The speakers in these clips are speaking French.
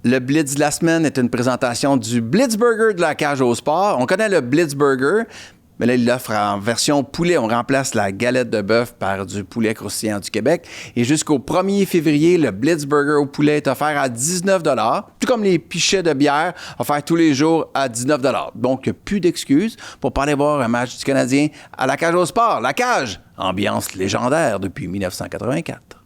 Le Blitz de la semaine est une présentation du Blitzburger de la Cage au Sport. On connaît le Blitzburger, mais là, il l'offre en version poulet. On remplace la galette de bœuf par du poulet croustillant du Québec. Et jusqu'au 1er février, le Blitzburger au poulet est offert à 19 $, tout comme les pichets de bière offerts tous les jours à 19 $. Donc, plus d'excuses pour pas aller voir un match du Canadien à la Cage au Sport. La Cage, ambiance légendaire depuis 1984.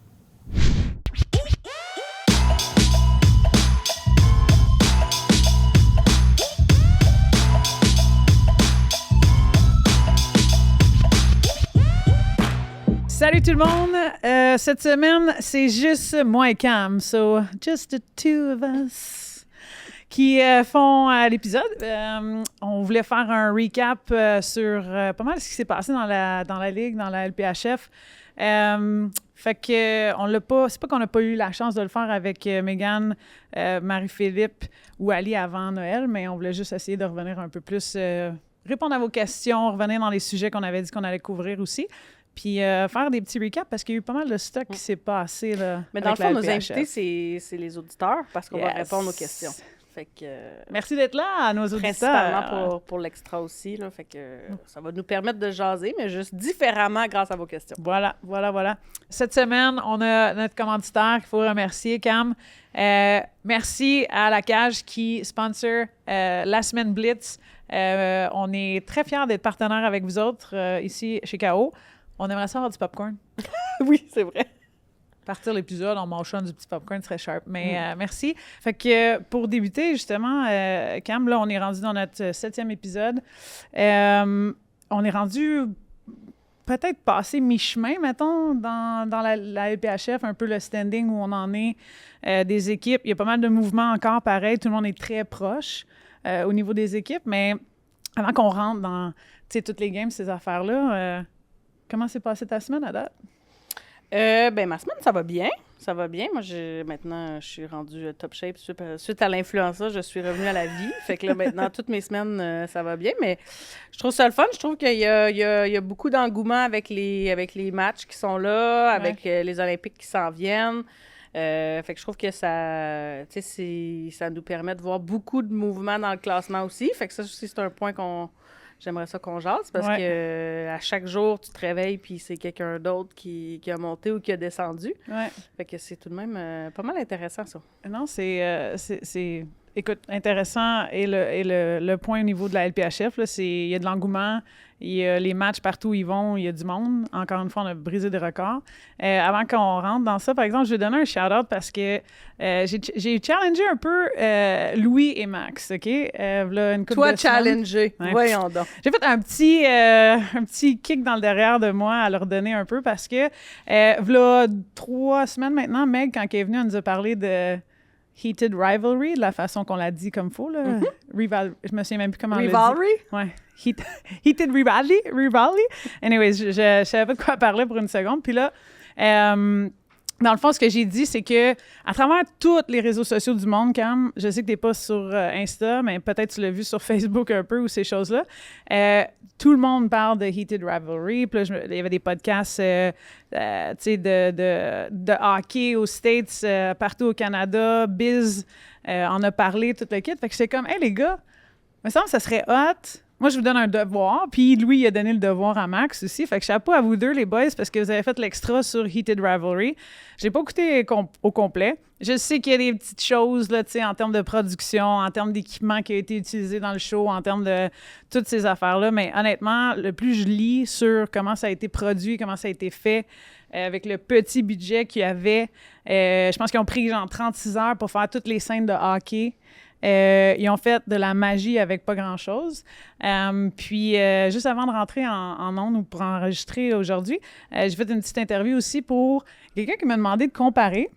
Salut tout le monde! Cette semaine, c'est juste moi et Cam, so just the two of us, qui font l'épisode. On voulait faire un recap sur pas mal ce qui s'est passé dans la Ligue, dans la LPHF. Fait que on l'a pas, c'est pas qu'on n'a pas eu la chance de le faire avec Mégane, Marie-Philippe ou Ali avant Noël, mais on voulait juste essayer de revenir un peu plus, répondre à vos questions, revenir dans les sujets qu'on avait dit qu'on allait couvrir aussi. Puis faire des petits recaps parce qu'il y a eu pas mal de stock qui s'est passé là. Mais dans le fond, nos invités, c'est les auditeurs parce qu'on va répondre aux questions. Fait que, merci d'être là à nos auditeurs. Principalement pour l'extra aussi. Là, fait que ça va nous permettre de jaser, mais juste différemment grâce à vos questions. Voilà. Cette semaine, on a notre commanditaire qu'il faut remercier, Cam. Merci à la Cage qui sponsor la semaine Blitz. On est très fiers d'être partenaires avec vous autres ici chez KO. On aimerait ça avoir du popcorn. Oui, c'est vrai. Partir l'épisode, on mangeant du petit popcorn très sharp. Mais merci. Fait que pour débuter, justement, Cam, là, on est rendu dans notre 7e épisode. On est rendu peut-être passé mi-chemin, mettons, dans la LPHF, un peu le standing où on en est des équipes. Il y a pas mal de mouvements encore pareil. Tout le monde est très proche au niveau des équipes. Mais avant qu'on rentre dans toutes les games, ces affaires-là, comment s'est passée ta semaine à date? Ma semaine, ça va bien. Ça va bien. Moi, maintenant, je suis rendue top shape. Suite à l'influenza, je suis revenue à la vie. Fait que là, maintenant, toutes mes semaines, ça va bien. Mais je trouve ça le fun. Je trouve qu'il y a beaucoup d'engouement avec les matchs qui sont là, avec les Olympiques qui s'en viennent. Fait que je trouve que ça nous permet de voir beaucoup de mouvements dans le classement aussi. Fait que ça aussi, c'est un point j'aimerais ça qu'on jase parce que à chaque jour, tu te réveilles puis c'est quelqu'un d'autre qui a monté ou qui a descendu. Ouais. Fait que c'est tout de même pas mal intéressant, ça. Non, c'est écoute, intéressant. Et le point au niveau de la LPHF, là, il y a de l'engouement. Il y a les matchs partout où ils vont, il y a du monde. Encore une fois, on a brisé des records. Avant qu'on rentre dans ça, par exemple, je vais donner un shout-out parce que j'ai challengé un peu Louis et Max, OK? Toi, challengé. Ouais. Voyons donc. J'ai fait un petit kick dans le derrière de moi à leur donner un peu parce que, v'là 3 semaines maintenant, Meg, quand elle est venue, elle nous a parlé de Heated Rivalry, de la façon qu'on l'a dit comme il faut, là. Je me souviens même plus comment on l'a dit. Rivalry? Ouais. Heated Rivalry. Anyways, je savais pas de quoi parler pour une seconde. Puis là, dans le fond, ce que j'ai dit, c'est que à travers tous les réseaux sociaux du monde, Cam, je sais que t'es pas sur Insta, mais peut-être tu l'as vu sur Facebook un peu ou ces choses-là. Tout le monde parle de Heated Rivalry. Puis là, il y avait des podcasts de hockey aux States, partout au Canada. Biz en a parlé, tout le kit. Fait que c'est comme, hey les gars, il me semble que ça serait hot. Moi, je vous donne un devoir, puis Louis, il a donné le devoir à Max aussi. Fait que chapeau à vous deux, les boys, parce que vous avez fait l'extra sur Heated Rivalry. J'ai pas écouté au complet. Je sais qu'il y a des petites choses, là, en termes de production, en termes d'équipement qui a été utilisé dans le show, en termes de toutes ces affaires-là. Mais honnêtement, le plus je lis sur comment ça a été produit, comment ça a été fait, avec le petit budget qu'il y avait, je pense qu'ils ont pris genre 36 heures pour faire toutes les scènes de hockey. Ils ont fait de la magie avec pas grand-chose. Puis, juste avant de rentrer en ondes ou pour enregistrer aujourd'hui, j'ai fait une petite interview aussi pour quelqu'un qui m'a demandé de comparer.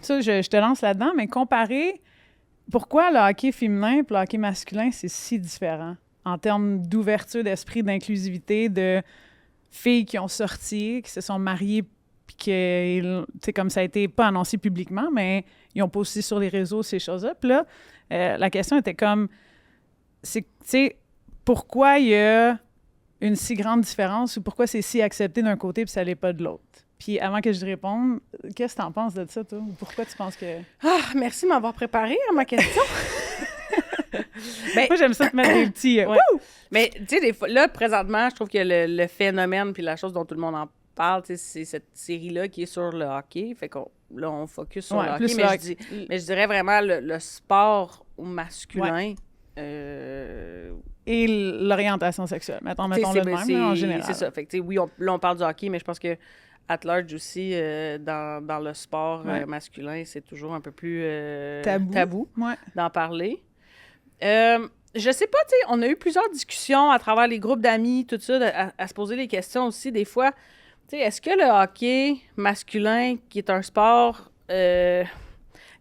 Ça, je te lance là-dedans, mais comparer pourquoi le hockey féminin et le hockey masculin, c'est si différent en termes d'ouverture d'esprit, d'inclusivité, de filles qui ont sorti, qui se sont mariées, puis que, tu sais, comme ça a été pas annoncé publiquement, mais ils ont posté sur les réseaux ces choses-là. Puis là, la question était comme, tu sais, pourquoi il y a une si grande différence ou pourquoi c'est si accepté d'un côté puis ça l'est pas de l'autre? Puis avant que je te réponde, qu'est-ce que tu en penses de ça, toi? Ou pourquoi tu penses que... Ah, merci de m'avoir préparé à ma question. Moi, j'aime ça te mettre des petits... Ouais. Mais, tu sais, des fois, là, présentement, je trouve que le phénomène puis la chose dont tout le monde en parle, tu sais, c'est cette série-là qui est sur le hockey. Fait qu'on là, on focus sur le hockey. Plus mais je dirais vraiment le sport masculin. Et l'orientation sexuelle. Mettons-le de même, là, en général. C'est ça. Fait que, tu sais, oui, là, on parle du hockey, mais je pense que at large aussi, dans le sport masculin, c'est toujours un peu plus tabou d'en parler. Je sais pas, tu sais, on a eu plusieurs discussions à travers les groupes d'amis, tout ça, à se poser des questions aussi. Des fois, tu sais, est-ce que le hockey masculin, qui est un sport... tu sais,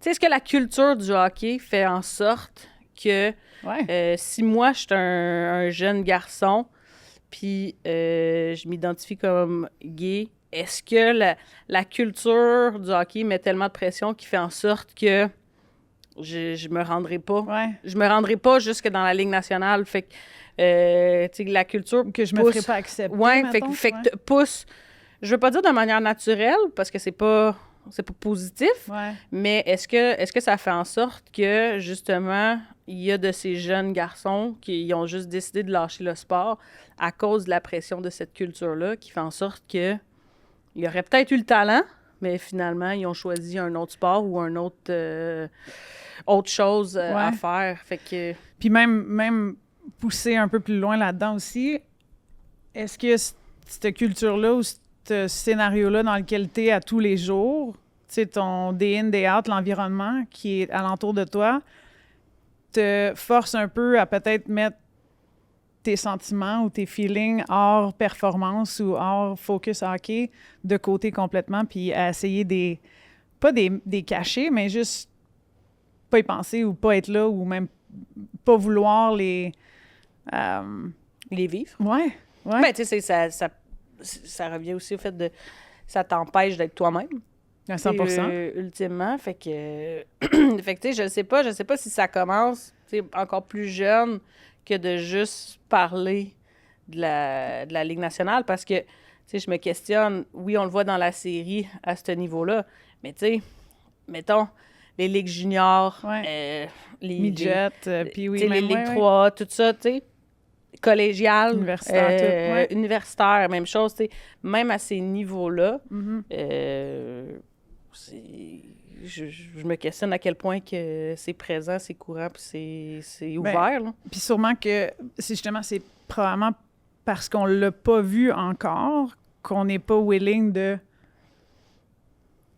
est-ce que la culture du hockey fait en sorte que si moi, je suis un jeune garçon, puis je m'identifie comme gay, est-ce que la culture du hockey met tellement de pression qui fait en sorte que je me rendrai pas. Je me rendrai pas jusque dans la Ligue nationale. Fait que, tu sais, la culture que je me ferai pas accepter, fait que pousse, je veux pas dire de manière naturelle, parce que c'est pas positif, mais est-ce que ça fait en sorte que, justement, il y a de ces jeunes garçons qui ont juste décidé de lâcher le sport à cause de la pression de cette culture-là, qui fait en sorte que il aurait peut-être eu le talent, mais finalement, ils ont choisi un autre sport ou un autre chose à faire. Fait que... Puis même pousser un peu plus loin là-dedans aussi, est-ce que cette culture-là ou ce scénario-là dans lequel tu es à tous les jours, tu sais, ton day in, day out, l'environnement qui est alentour de toi, te force un peu à peut-être mettre tes sentiments ou tes feelings hors performance ou hors focus hockey de côté complètement, puis à essayer pas des cacher, mais juste pas y penser ou pas être là ou même pas vouloir les vivre. Ouais. Ben, tu sais, ça revient aussi au fait de... Ça t'empêche d'être toi-même. À 100%. Ultimement. Fait que... fait que, tu sais, je sais pas si ça commence, tu sais, encore plus jeune que de juste parler de la Ligue nationale, parce que, tu sais, je me questionne, oui, on le voit dans la série à ce niveau-là, mais tu sais, mettons, les ligues juniors, les midget, puis oui, les ligues 3, tout ça, tu sais, collégial, universitaire, même chose, tu sais, même à ces niveaux-là, je me questionne à quel point que c'est présent, c'est courant, puis c'est ouvert. Puis sûrement que c'est probablement parce qu'on l'a pas vu encore qu'on n'est pas willing de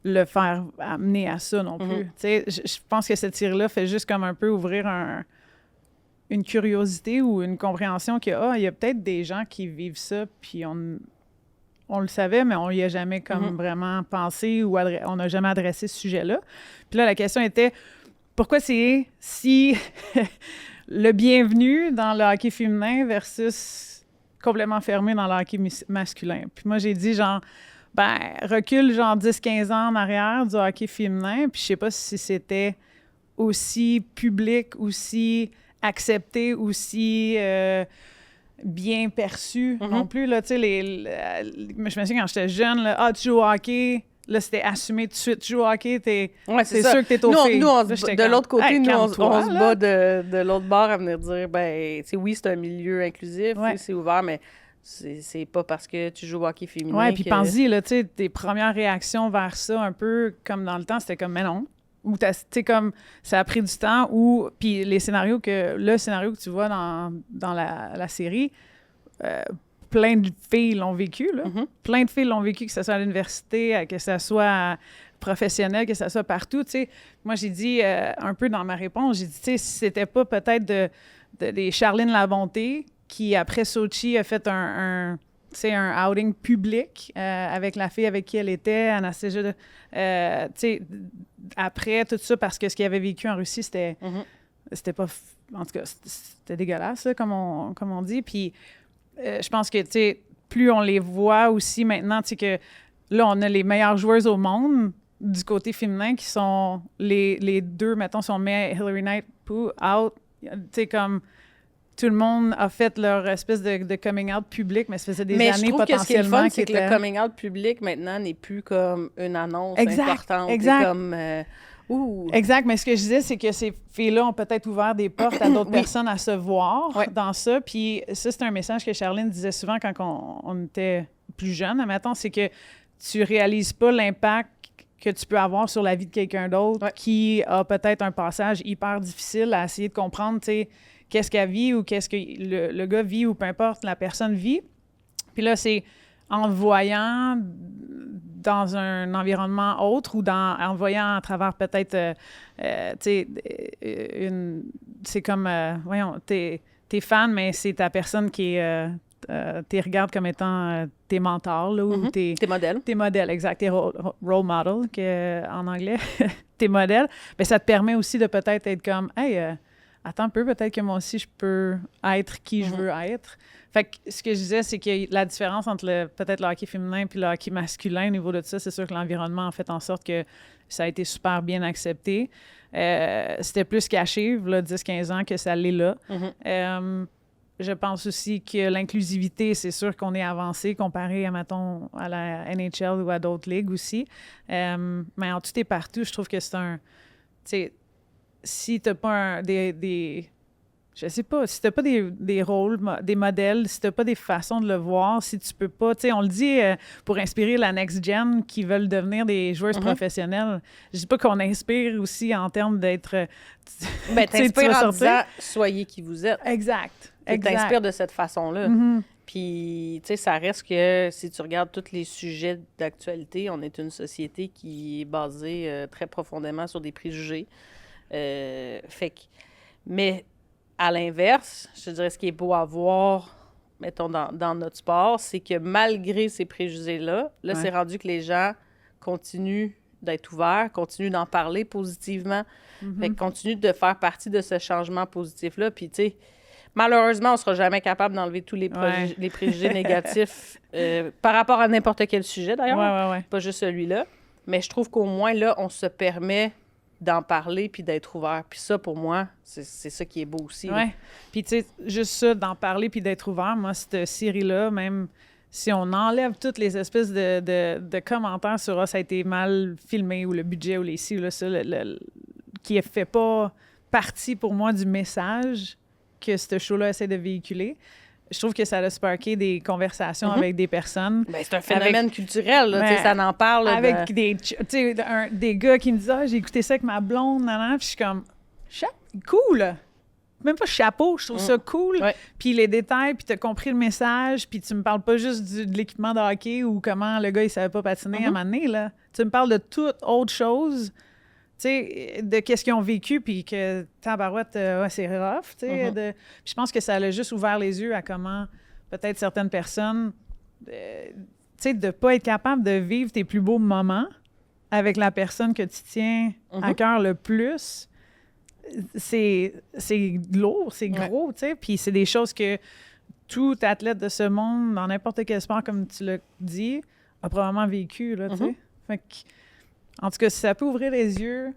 le faire amener à ça non plus. Tu sais, je pense que cette série-là fait juste comme un peu ouvrir une curiosité ou une compréhension qu'il y a peut-être des gens qui vivent ça, puis on le savait, mais on n'y a jamais comme vraiment pensé ou on n'a jamais adressé ce sujet-là. Puis là, la question était, pourquoi c'est si le bienvenu dans le hockey féminin versus complètement fermé dans le hockey masculin? Puis moi, j'ai dit genre, recule genre 10-15 ans en arrière du hockey féminin, puis je sais pas si c'était aussi public, aussi accepté, aussi bien perçu non plus. Là, tu sais, je me souviens quand j'étais jeune, là, tu joues au hockey, là, c'était assumé tout de suite. Tu joues au hockey, c'est sûr que t'es au filles. Nous, de l'autre côté, on se bat de l'autre bord à venir dire, tu sais, oui, c'est un milieu inclusif, oui, c'est ouvert, mais c'est pas parce que tu joues au hockey féminin. Oui, puis pense-y, là, tu sais, tes premières réactions vers ça, un peu comme dans le temps, c'était comme, mais non. Ou tu sais, comme, ça a pris du temps, ou, puis le scénario que tu vois dans la série, plein de filles l'ont vécu, là. Plein de filles l'ont vécu, que ce soit à l'université, que ce soit professionnel, que ce soit partout, tu sais. Moi, j'ai dit, un peu dans ma réponse, j'ai dit, tu sais, si c'était pas peut-être des Charline Labonté, qui, après Sochi, a fait un outing public avec la fille avec qui elle était, Anastasia, tu sais, après tout ça, parce que ce qu'il avait vécu en Russie, c'était pas... En tout cas, c'était dégueulasse, là, comme on dit. Puis, je pense que, tu sais, plus on les voit aussi maintenant, tu sais, que là, on a les meilleures joueuses au monde du côté féminin qui sont les deux, mettons, si on met Hilary Knight out, tu sais, comme... tout le monde a fait leur espèce de coming out public, mais ça faisait des mais années je trouve que ce qui est le potentiellement fun, c'est que le coming out public, maintenant, n'est plus comme une annonce importante. Exact. C'est comme... Exact, mais ce que je disais, c'est que ces filles-là ont peut-être ouvert des portes à d'autres personnes à se voir dans ça. Puis ça, c'est un message que Charline disait souvent quand on était plus jeune, admettons, c'est que tu réalises pas l'impact que tu peux avoir sur la vie de quelqu'un d'autre qui a peut-être un passage hyper difficile à essayer de comprendre, tu sais, qu'est-ce qu'elle vit ou qu'est-ce que le gars vit ou peu importe, la personne vit. Puis là, c'est en voyant dans un environnement autre ou en voyant à travers peut-être, tu sais, c'est comme, voyons, t'es fan, mais c'est ta personne qui est, t'es regardes comme étant tes mentors, là, ou tes modèles. Tes modèles, exact, tes role models, en anglais, tes modèles. Bien, ça te permet aussi de peut-être être comme, hey, attends un peu, peut-être que moi aussi, je peux être qui je veux être. Fait que ce que je disais, c'est que la différence entre peut-être le hockey féminin puis le hockey masculin au niveau de ça, c'est sûr que l'environnement a fait en sorte que ça a été super bien accepté. C'était plus caché, là, 10-15 ans, que ça l'est là. Je pense aussi que l'inclusivité, c'est sûr qu'on est avancé comparé, mettons, à la NHL ou à d'autres ligues aussi. Mais en tout et partout, je trouve que c'est un... Tu sais, si t'as pas je sais pas, si t'as pas des rôles, des modèles, si t'as pas des façons de le voir, si tu peux pas... Tu sais, on le dit pour inspirer la next gen qui veulent devenir des joueuses professionnelles. Je dis pas qu'on inspire aussi en termes d'être... Ben, t'inspires en disant « Soyez qui vous êtes ». Exact. Tu t'inspires de cette façon-là. Puis, tu sais, ça reste que si tu regardes tous les sujets d'actualité, on est une société qui est basée très profondément sur des préjugés. Fait que... Mais... À l'inverse, je dirais, ce qui est beau à voir, mettons, dans notre sport, c'est que malgré ces préjugés-là, c'est rendu que les gens continuent d'être ouverts, continuent d'en parler positivement, fait que continuent de faire partie de ce changement positif-là. Puis, tu sais, malheureusement, on ne sera jamais capable d'enlever tous les préjugés négatifs par rapport à n'importe quel sujet, d'ailleurs, pas juste celui-là. Mais je trouve qu'au moins, là, on se permet d'en parler puis d'être ouvert. Puis ça, pour moi, c'est ça qui est beau aussi. Oui. Puis, tu sais, juste ça, d'en parler puis d'être ouvert, moi, cette série-là, même si on enlève toutes les espèces de commentaires sur « Ah, ça a été mal filmé » ou le budget ou les ci ou là, ça, qui ne fait pas partie, pour moi, du message que ce show-là essaie de véhiculer. Je trouve que ça a sparké des conversations avec des personnes. Bien, c'est un phénomène culturel, là, ça en parle. Avec des gars qui me disent « Ah, j'ai écouté ça avec ma blonde, nanana. » Puis je suis comme « Cool! » Même pas chapeau, je trouve ça cool. Puis les détails, puis t'as compris le message, puis tu me parles pas juste de l'équipement de hockey ou comment le gars, il savait pas patiner à un moment donné, là. Tu me parles de toute autre chose, tu sais, de qu'est-ce qu'ils ont vécu, puis que, tabarouette, c'est rough, tu sais. Je pense que ça a juste ouvert les yeux à comment, peut-être, certaines personnes, tu sais, de pas être capable de vivre tes plus beaux moments avec la personne que tu tiens à cœur le plus. C'est lourd, c'est gros, tu sais. Puis c'est des choses que tout athlète de ce monde, dans n'importe quel sport, comme tu l'as dit, a probablement vécu, là, tu sais. Fait que, en tout cas, si ça peut ouvrir les yeux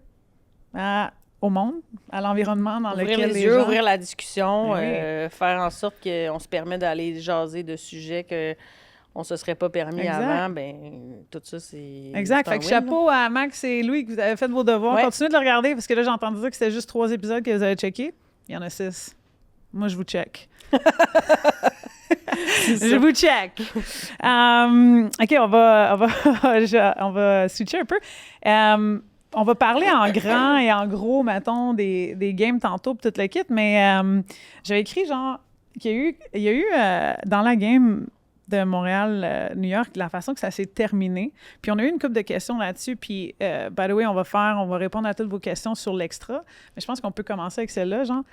au monde, à l'environnement dans lequel les gens... Ouvrir la discussion, faire en sorte qu'on se permet d'aller jaser de sujets qu'on ne se serait pas permis avant, ben tout ça, c'est... Exact. Fait que chapeau à Max et Louis, que vous avez fait vos devoirs. Continuez de le regarder, parce que là, j'ai entendu dire que c'était juste 3 épisodes que vous avez checkés. Il y en a 6. Moi, je vous check. Je vous check. OK, on va switcher un peu. On va parler en grand et en gros, mettons, des games tantôt pour toute le kit, mais j'avais écrit genre qu'il y a eu dans la game de Montréal-New York, la façon que ça s'est terminé. Puis on a eu une couple de questions là-dessus, puis by the way, on va répondre à toutes vos questions sur l'extra, mais je pense qu'on peut commencer avec celle-là, genre.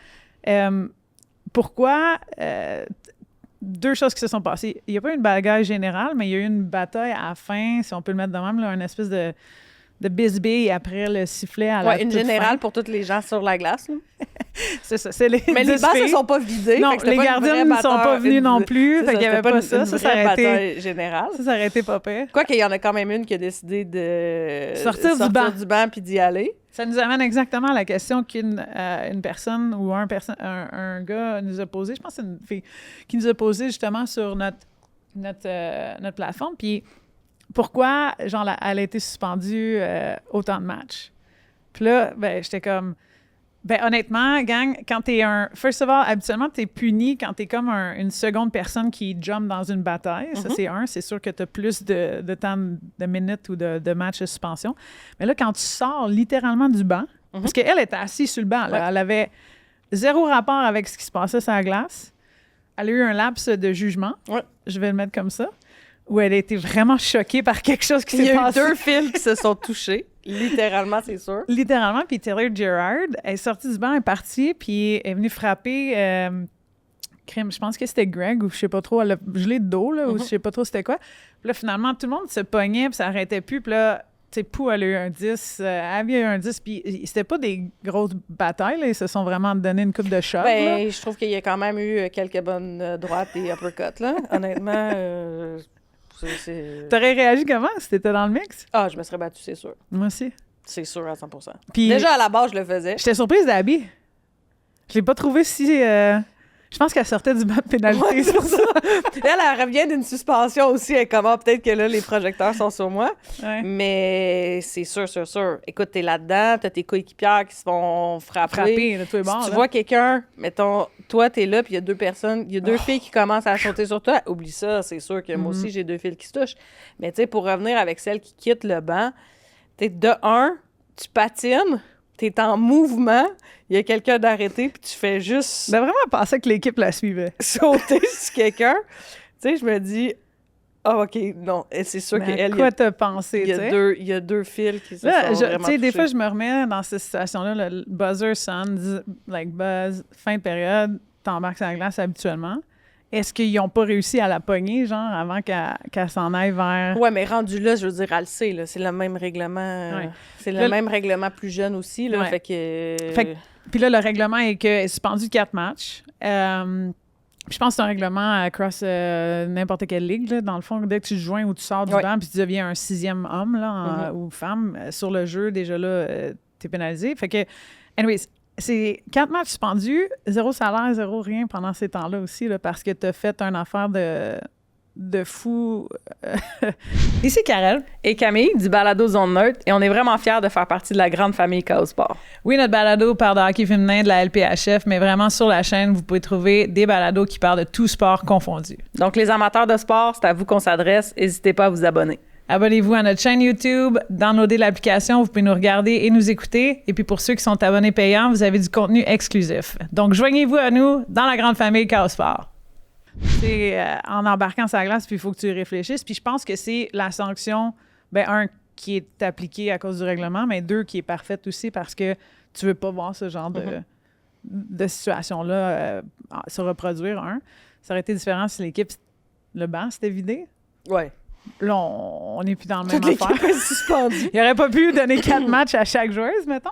Pourquoi... 2 choses qui se sont passées. Il n'y a pas eu une bagarre générale, mais il y a eu une bataille à la fin, si on peut le mettre de même, là, une espèce de bisbille après le sifflet à la une toute générale fin. pour tous les gens sur la glace. Là. C'est ça. C'est mais les bancs ne sont pas vidés. Non, les gardiens ne sont pas venus non plus. Fait qu'il n'y avait pas ça. Ça aurait été générale. Ça aurait été pas pire. Quoi qu'il y en a quand même une qui a décidé de sortir du banc puis d'y aller. Ça nous amène exactement à la question qu'une une personne ou un gars nous a posée. Je pense que c'est une fille qui nous a posé justement sur notre plateforme. Puis pourquoi, genre, elle a été suspendue autant de matchs? Puis là, ben, j'étais comme... Ben, honnêtement, gang, quand t'es un... First of all, habituellement, t'es puni quand t'es comme une seconde personne qui jump dans une bataille. Ça, c'est un. C'est sûr que t'as plus de temps, de minutes ou de matchs de suspension. Mais là, quand tu sors littéralement du banc, parce qu'elle était assise sur le banc, là, elle avait zéro rapport avec ce qui se passait sur la glace. Elle a eu un laps de jugement. Je vais le mettre comme ça. Où elle a été vraiment choquée par quelque chose qui s'est passé. Il y a eu 2 fils qui se sont touchés. Littéralement, c'est sûr. Littéralement. Puis Taylor Gerard, elle est sortie du banc, elle est partie, puis elle est venue frapper... je pense que c'était Greg, ou je sais pas trop, elle a gelé de dos, là, ou je sais pas trop c'était quoi. Puis là, finalement, tout le monde se pognait, puis ça arrêtait plus. Puis là, tu sais, Pou, elle a eu un 10, Abby a eu un 10, puis c'était pas des grosses batailles, là, ils se sont vraiment donné une coupe de choc. Ben, je trouve qu'il y a quand même eu quelques bonnes droites et uppercuts, là. Honnêtement... T'aurais réagi comment si t'étais dans le mix? Ah, je me serais battue, c'est sûr. Moi aussi. C'est sûr à 100%. Puis, déjà, à la base, je le faisais. J'étais surprise d'Abby. Je l'ai pas trouvé si... Je pense qu'elle sortait du banc de pénalité. Ouais, c'est ça. Elle revient d'une suspension aussi. Elle est comment? Peut-être que là, les projecteurs sont sur moi. Ouais. Mais c'est sûr. Écoute, t'es là-dedans, t'as tes coéquipières qui se font frapper. De tous les bords, Si tu là. vois quelqu'un, mettons, toi, t'es là, puis il y a 2 personnes, il y a 2 filles qui commencent à sauter sur toi, oublie ça, c'est sûr que moi aussi, j'ai 2 filles qui se touchent. Mais tu sais, pour revenir avec celle qui quitte le banc, t'es de un, tu patines, t'es en mouvement, il y a quelqu'un d'arrêté, puis tu fais juste Ben vraiment, elle pensait que l'équipe la suivait. sauter sur quelqu'un. Tu sais, je me dis, ah, OK, non, c'est sûr Ben, qu'elle, quoi t'as pensé, il tu sais? y a 2 fils qui se Là, sont vraiment tu sais, des touchés. fois, je me remets dans cette situation-là, le buzzer sonne, like buzz, fin de période, t'embarques sur la glace habituellement. Est-ce qu'ils n'ont pas réussi à la pogner, genre, avant qu'elle s'en aille vers... Ouais, mais rendu là, je veux dire, elle le sait, là, c'est le même règlement. Ouais. C'est le même règlement plus jeune aussi, là, Ouais. fait que... Puis là, le règlement est qu'elle est suspendue 4 matchs. Je pense que c'est un règlement across n'importe quelle ligue, là. Dans le fond, dès que tu te joins ou tu sors du banc puis tu deviens un 6e homme là, ou femme sur le jeu, déjà là, t'es pénalisé. Fait que, anyways, c'est 4 matchs suspendus, 0 salaire, 0 rien pendant ces temps-là aussi, là, parce que t'as fait une affaire de fou. Ici, Karel. Et Camille, du Balado Zone Neutre, et on est vraiment fiers de faire partie de la grande famille Chaos Sport. Oui, notre balado parle de hockey féminin de la LPHF, mais vraiment sur la chaîne, vous pouvez trouver des balados qui parlent de tout sport confondu. Donc, les amateurs de sport, c'est à vous qu'on s'adresse. N'hésitez pas à vous abonner. Abonnez-vous à notre chaîne YouTube, downloadez l'application, vous pouvez nous regarder et nous écouter. Et puis pour ceux qui sont abonnés payants, vous avez du contenu exclusif. Donc joignez-vous à nous dans la grande famille Chaos Sport. C'est en embarquant sur la glace, puis il faut que tu réfléchisses. Puis je pense que c'est la sanction, un, qui est appliquée à cause du règlement, mais 2, qui est parfaite aussi parce que tu veux pas voir ce genre de situation-là se reproduire. Ça aurait été différent si le banc s'était vidé. Ouais. Là, on n'est plus dans le même Toute affaire. l'équipe est suspendue. Il n'aurait pas pu donner 4 matchs à chaque joueuse, mettons.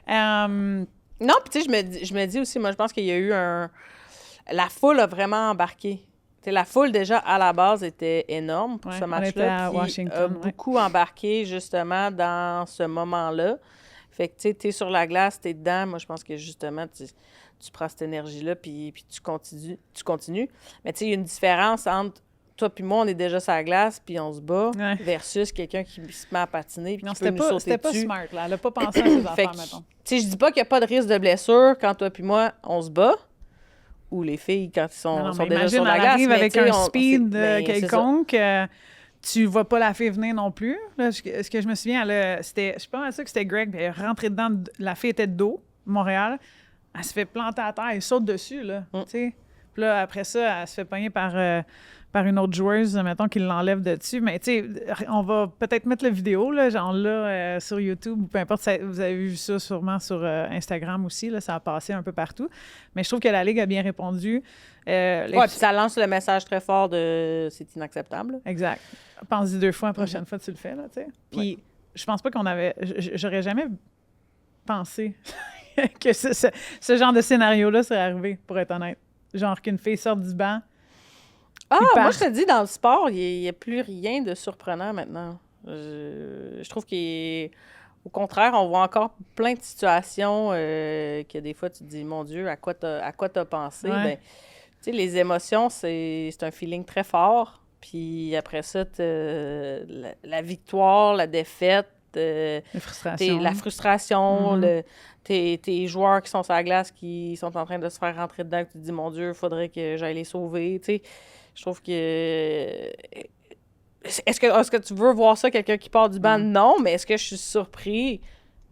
Non, puis tu sais, je me dis aussi, moi, je pense qu'il y a eu la foule a vraiment embarqué. T'sais, la foule, déjà, à la base, était énorme pour ce match-là. On était à puis Washington. a beaucoup embarqué, justement, dans ce moment-là. Fait que, tu sais, t'es sur la glace, t'es dedans. Moi, je pense que, justement, tu prends cette énergie-là, puis tu continues. Mais tu sais, il y a une différence entre toi puis moi, on est déjà sur la glace, puis on se bat, versus quelqu'un qui se met à patiner, puis qui peut nous sauter c'était pas dessus. smart, là. Elle n'a pas pensé à ses affaires, mettons. Tu sais, je dis pas qu'il n'y a pas de risque de blessure quand toi puis moi, on se bat, ou les filles, quand ils sont déjà sur la glace. Arrive avec mais, un speed c'est quelconque, tu vois pas la fille venir non plus. Là, ce que je me souviens, je suis pas mal sûre que c'était Greg, puis elle est rentrée dedans, la fille était de dos, Montréal, elle se fait planter à terre, elle saute dessus, là, tu sais. Puis là, après ça, elle se fait pogner par une autre joueuse, mettons, qui l'enlève de dessus. Mais tu sais, on va peut-être mettre la vidéo, là, genre là, sur YouTube, ou peu importe, vous avez vu ça sûrement sur Instagram aussi, là, ça a passé un peu partout. Mais je trouve que la Ligue a bien répondu. puis ça lance le message très fort de « c'est inacceptable ». Exact. Pense-y 2 fois, la prochaine fois, tu le fais, là, tu sais. Puis je pense pas qu'on avait... J'aurais jamais pensé que ce genre de scénario-là serait arrivé, pour être honnête. Genre qu'une fille sorte du banc. Moi, je te dis, dans le sport, il n'y a plus rien de surprenant maintenant. Je trouve qu'il est... Au contraire, on voit encore plein de situations que des fois, tu te dis, mon Dieu, à quoi t'as pensé? Ouais. Ben, tu sais, les émotions, c'est un feeling très fort. Puis après ça, la victoire, la défaite, La frustration. la frustration, Mm-hmm. tes joueurs qui sont sur la glace, qui sont en train de se faire rentrer dedans, que tu te dis, mon Dieu, il faudrait que j'aille les sauver. Tu sais, je trouve que... Est-ce que tu veux voir ça, quelqu'un qui part du banc? Non, mais est-ce que je suis surpris?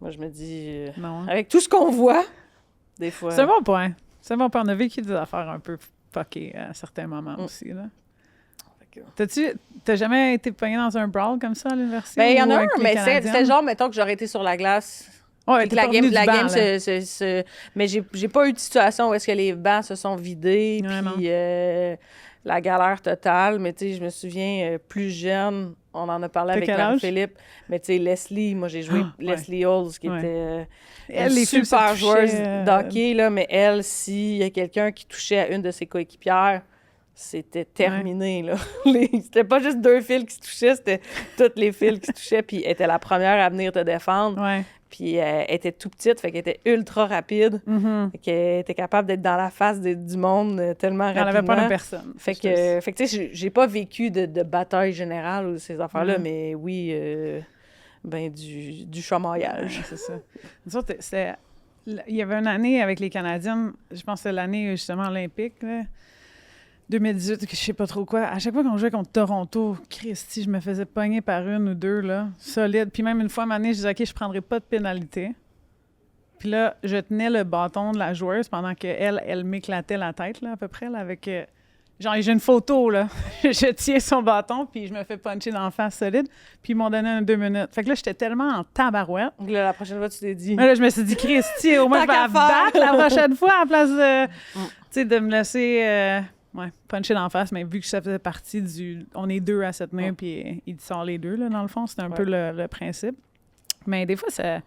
Moi, je me dis, Non. avec tout ce qu'on voit, des fois... C'est un bon point. C'est un bon point. On a vécu des affaires un peu fuckées à certains moments aussi, là. T'as jamais été pogné dans un brawl comme ça à l'université? Ben, il y en ou a un, avec les mais Canadiens? c'est genre, mettons que j'aurais été sur la glace... Ouais, Puis t'es que pas revenu du la banc, game là. Mais j'ai pas eu de situation où est-ce que les bancs se sont vidés, Ouais, puis la galère totale. Mais tu sais, je me souviens, plus jeune, on en a parlé T'as avec quel âge? Marie-Philippe. Mais tu sais, Leslie, moi j'ai joué Ah, ouais. Leslie Halls, qui Ouais. était Elle, une les filles se super touchaient, joueuse d'hockey, là. Mais elle, s'il y a quelqu'un qui touchait à une de ses coéquipières, c'était terminé, là. C'était pas juste 2 fils qui se touchaient, c'était toutes les fils qui se touchaient, puis elle était la première à venir te défendre. Ouais. Puis elle était tout petite, fait qu'elle était ultra rapide. Mm-hmm. Fait qu'elle était capable d'être dans la face du monde tellement Elle rapidement. avait pas de personne. Fait que tu sais, j'ai pas vécu de bataille générale ou ces affaires-là, Mm. mais oui, du chamaillage. Ouais, c'est ça. Nous autres, il y avait une année avec les Canadiens, je pense que c'est l'année justement olympique, là, 2018, je sais pas trop quoi. À chaque fois qu'on jouait contre Toronto, Christy, je me faisais pogner par une ou deux, là, solide. Puis même une fois, à un moment donné, je disais, OK, je prendrai pas de pénalité. Puis là, je tenais le bâton de la joueuse pendant qu'elle m'éclatait la tête, là, à peu près, là, avec... genre, j'ai une photo, là. Je tiens son bâton, puis je me fais puncher dans la face solide. Puis ils m'ont donné un 2 minutes. Fait que là, j'étais tellement en tabarouette. Donc là, la prochaine fois, tu t'es dit... Mais là, je me suis dit, Christy, au moins, je vais Tant la qu'à faire. battre la prochaine fois en place de, tu sais, de me laisser puncher d'en face. Mais vu que ça faisait partie du... On est 2 à se tenir, puis il sort les 2, là, dans le fond. C'était un peu le principe. Mais des fois, ça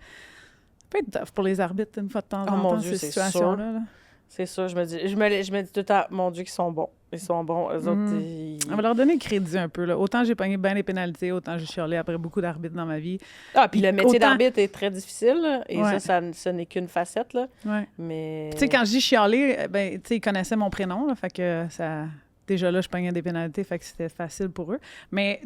peut être tough pour les arbitres, une fois de temps en mon temps, Dieu, ces c'est situations-là. Là. C'est sûr, je me dis tout le temps, mon Dieu, qu'ils sont bons. Ils sont bons, eux autres. On va leur donner crédit un peu. Là. Autant j'ai pogné bien les pénalités, autant j'ai chialé après beaucoup d'arbitres dans ma vie. Ah, puis le métier autant- d'arbitre est très difficile, là, et Ouais. ça n'est qu'une facette, là. Ouais. Mais... Tu sais, quand je dis chialer, ben, tu sais, ils connaissaient mon prénom, là, fait que ça... Déjà là, je pognais des pénalités, fait que c'était facile pour eux. Mais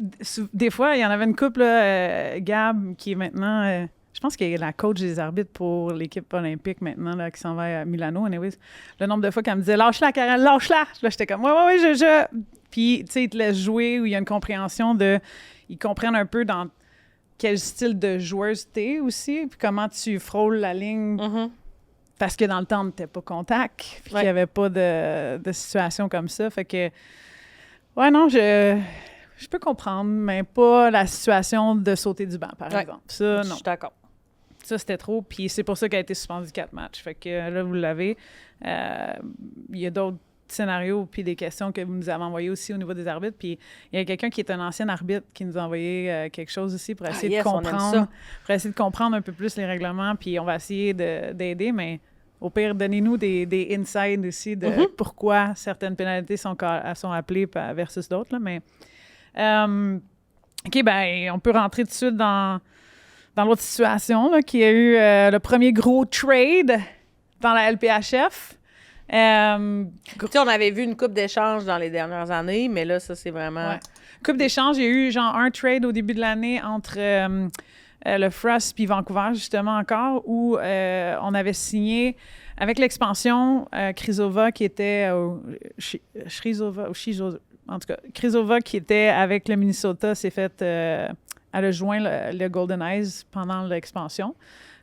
des fois, il y en avait une couple, là, Gab, qui est maintenant... je pense qu'elle est la coach des arbitres pour l'équipe olympique maintenant, là, qui s'en va à Milano. Anyways, le nombre de fois qu'elle me disait « Lâche-la, Karel, lâche-la! » Là, j'étais comme « Ouais, je... » Puis, tu sais, ils te laissent jouer, où il y a une compréhension de... Ils comprennent un peu dans quel style de joueuse t'es aussi, puis comment tu frôles la ligne... Mhm. Parce que dans le temps, on n'était pas contact, puis qu'il n'y avait pas de situation comme ça. Fait que, ouais, non, je peux comprendre, mais pas la situation de sauter du banc, par exemple. Ça, Je non. suis d'accord. Ça, c'était trop. Puis c'est pour ça qu'elle a été suspendue 4 matchs. Fait que là, vous l'avez. Il y a d'autres scénarios puis des questions que vous nous avez envoyées aussi au niveau des arbitres. Puis il y a quelqu'un qui est un ancien arbitre qui nous a envoyé quelque chose aussi pour essayer yes, de on aime comprendre. ça. Pour essayer de comprendre un peu plus les règlements. Puis on va essayer d'aider, mais au pire, donnez-nous des insights aussi de pourquoi certaines pénalités sont appelées versus d'autres. Là. Mais OK, ben on peut rentrer tout de suite dans l'autre situation, là, qui a eu le premier gros trade dans la LPHF. Tu sais, on avait vu une coupe d'échanges dans les dernières années, mais là, ça, c'est vraiment... Ouais. Coupe d'échange, il y a eu genre un trade au début de l'année entre le Frost puis Vancouver, justement encore, où on avait signé avec l'expansion Krzyzova qui était... Shrizova, en tout cas, Krzyzova qui était avec le Minnesota s'est fait... elle a joint le Golden Eyes pendant l'expansion.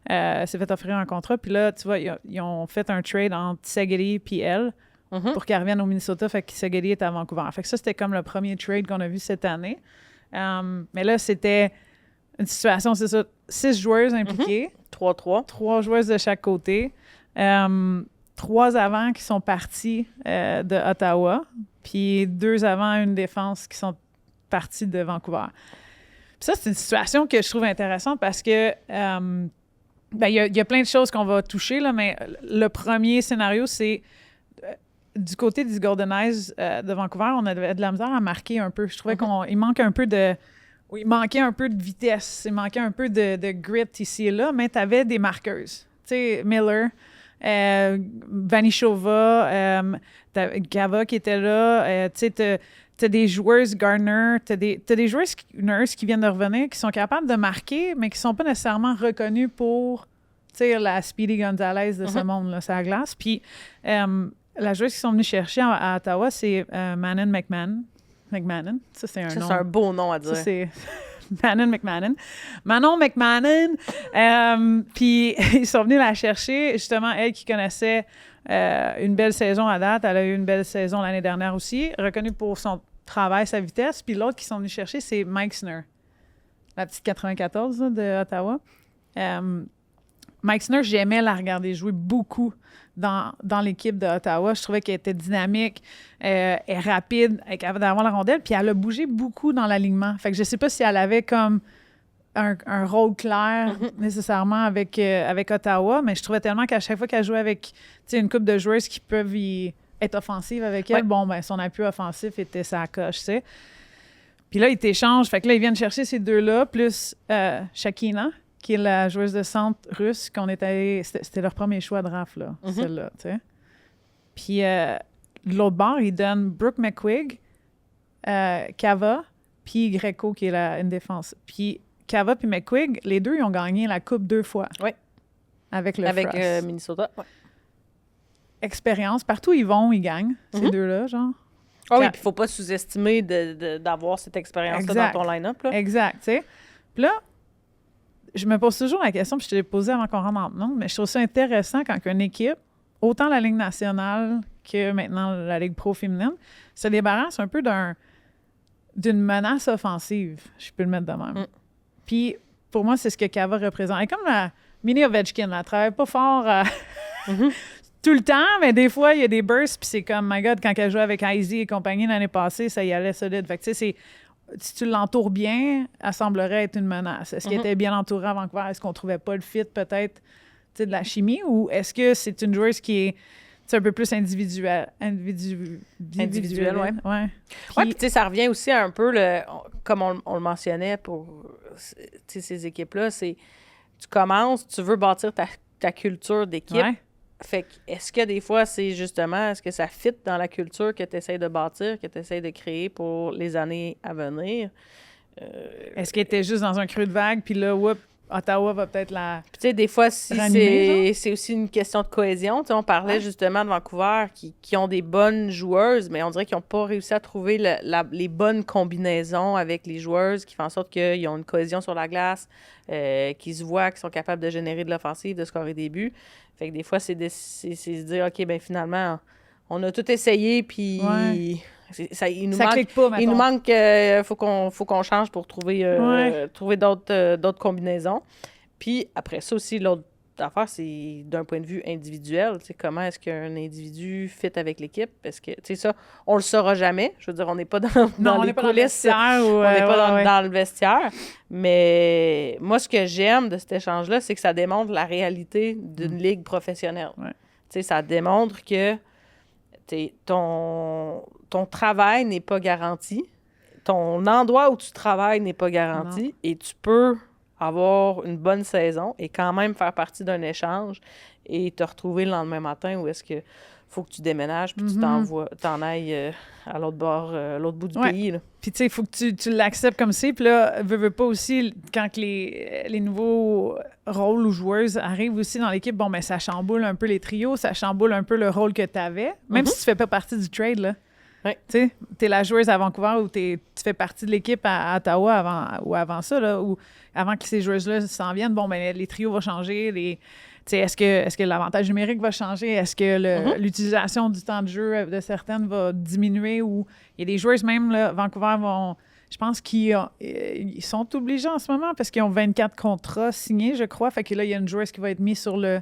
S'est fait offrir un contrat. Puis là, tu vois, ils ont fait un trade entre Sagadi puis elle pour qu'elle revienne au Minnesota. Fait que Sagadi est à Vancouver. Fait que ça, c'était comme le premier trade qu'on a vu cette année. Mais là, c'était une situation, c'est ça, 6 joueuses impliquées. 3-3. 3 joueuses de chaque côté. 3 avants qui sont partis de Ottawa. Puis 2 avants, une défense qui sont partis de Vancouver. Puis ça, c'est une situation que je trouve intéressante parce que il y a plein de choses qu'on va toucher, là, mais le premier scénario, c'est du côté du Golden Eyes de Vancouver, on avait de la misère à marquer un peu. Je trouvais qu'il manque un peu de... il manquait un peu de vitesse, il manquait un peu de grit ici et là, mais tu avais des marqueuses. Tu sais, Miller, Vanishova, Gava qui était là, tu sais, t'as des joueuses Garner, t'as des joueuses nurses qui viennent de revenir, qui sont capables de marquer, mais qui sont pas nécessairement reconnues pour, tu sais, la Speedy Gonzalez de ce monde-là, c'est la glace. Puis la joueuse qu'ils sont venus chercher à Ottawa, c'est Manon McMahon. Ça, c'est un nom. C'est un beau nom à dire. Ça, c'est Manon McMahon. Manon McMahon. Puis ils sont venus la chercher. Justement, elle qui connaissait une belle saison à date. Elle a eu une belle saison l'année dernière aussi, reconnue pour son travail, sa vitesse. Puis l'autre qu'ils sont venus chercher, c'est Mike Sner, la petite 94 là, de Ottawa. Mike Sner, j'aimais la regarder jouer beaucoup dans l'équipe de Ottawa. Je trouvais qu'elle était dynamique, elle est rapide, elle est capable d'avoir la rondelle, puis elle a bougé beaucoup dans l'alignement. Fait que je sais pas si elle avait comme un rôle clair nécessairement avec Ottawa, mais je trouvais tellement qu'à chaque fois qu'elle jouait avec une couple de joueuses qui peuvent être offensives avec elle, bon, ben son appui offensif était sa coche, tu sais. Puis là, ils t'échangent. Fait que là, ils viennent chercher ces deux-là, plus Shakina, qui est la joueuse de centre russe qu'on est allé... C'était leur premier choix de draft, là, celle-là, tu sais. Puis de l'autre bord, ils donnent Brooke McQuigg, Cava, puis Greco, qui est une défense. Puis Cava puis McQuigg, les deux, ils ont gagné la Coupe 2 fois. Oui. Avec le Avec Frost. Minnesota, oui. Expérience. Partout où ils vont, ils gagnent, ces deux-là, genre. Ah oui, puis il ne faut pas sous-estimer d'avoir cette expérience-là dans ton line-up, là. Exact, tu sais. Puis là, je me pose toujours la question, puis je te l'ai posée avant qu'on rentre dans le nom, mais je trouve ça intéressant quand une équipe, autant la Ligue nationale que maintenant la Ligue pro féminine, se débarrasse un peu d'une menace offensive. Je peux le mettre de même. Puis, pour moi, c'est ce que Cava représente. Elle est comme la mini Ovechkin, elle travaille pas fort tout le temps, mais des fois, il y a des bursts, puis c'est comme, my God, quand elle jouait avec Izzy et compagnie l'année passée, ça y allait solide. Fait que, tu sais, si tu l'entoures bien, elle semblerait être une menace. Est-ce qu'elle était bien entourée à Vancouver? Est-ce qu'on trouvait pas le fit, peut-être, tu sais, de la chimie? Ou est-ce que c'est une joueuse qui est un peu plus individuelle, ouais. Ouais. Puis, tu sais, ça revient aussi à un peu, comme on le mentionnait pour ces équipes-là, c'est tu commences, tu veux bâtir ta culture d'équipe. Ouais. Fait que, est-ce que des fois, c'est justement, est-ce que ça fit dans la culture que tu essaies de bâtir, que tu essaies de créer pour les années à venir? Est-ce qu'elle était juste dans un creux de vague, puis là, Ottawa va peut-être la... Puis tu sais, des fois, si ranimer, c'est aussi une question de cohésion. Tu sais, on parlait justement de Vancouver qui ont des bonnes joueuses, mais on dirait qu'ils n'ont pas réussi à trouver les bonnes combinaisons avec les joueuses qui font en sorte qu'ils ont une cohésion sur la glace, qu'ils se voient, qu'ils sont capables de générer de l'offensive, de scorer des buts. Fait que des fois, c'est se dire, OK, ben finalement, on a tout essayé, puis il nous manque, faut qu'on change pour trouver d'autres combinaisons. Puis après ça aussi, l'autre affaire, c'est d'un point de vue individuel, tu sais, comment est-ce qu'un individu fit avec l'équipe? Parce que, tu sais, ça, on le saura jamais. Je veux dire, on n'est pas dans les coulisses. On n'est pas dans le vestiaire. Mais moi, ce que j'aime de cet échange-là, c'est que ça démontre la réalité d'une ligue professionnelle. Tu sais, ça démontre que ton travail n'est pas garanti. Ton endroit où tu travailles n'est pas garanti. Et tu peux avoir une bonne saison et quand même faire partie d'un échange et te retrouver le lendemain matin où est-ce que faut que tu déménages puis tu t'en ailles à l'autre bout du pays. Là. Puis tu sais, il faut que tu l'acceptes comme c'est. Puis là, veux pas aussi, quand les nouveaux rôles ou joueuses arrivent aussi dans l'équipe, bon, ben ça chamboule un peu les trios, ça chamboule un peu le rôle que tu avais, même si tu fais pas partie du trade, là. Ouais. Tu sais, t'es la joueuse à Vancouver ou tu fais partie de l'équipe à Ottawa avant ça, là, ou avant que ces joueuses-là s'en viennent, bon, ben les trios vont changer, est-ce que l'avantage numérique va changer? Est-ce que l'utilisation du temps de jeu de certaines va diminuer? Ou il y a des joueuses même, là, Vancouver je pense qu'ils sont obligés en ce moment parce qu'ils ont 24 contrats signés, je crois. Fait que là, il y a une joueuse qui va être mise sur le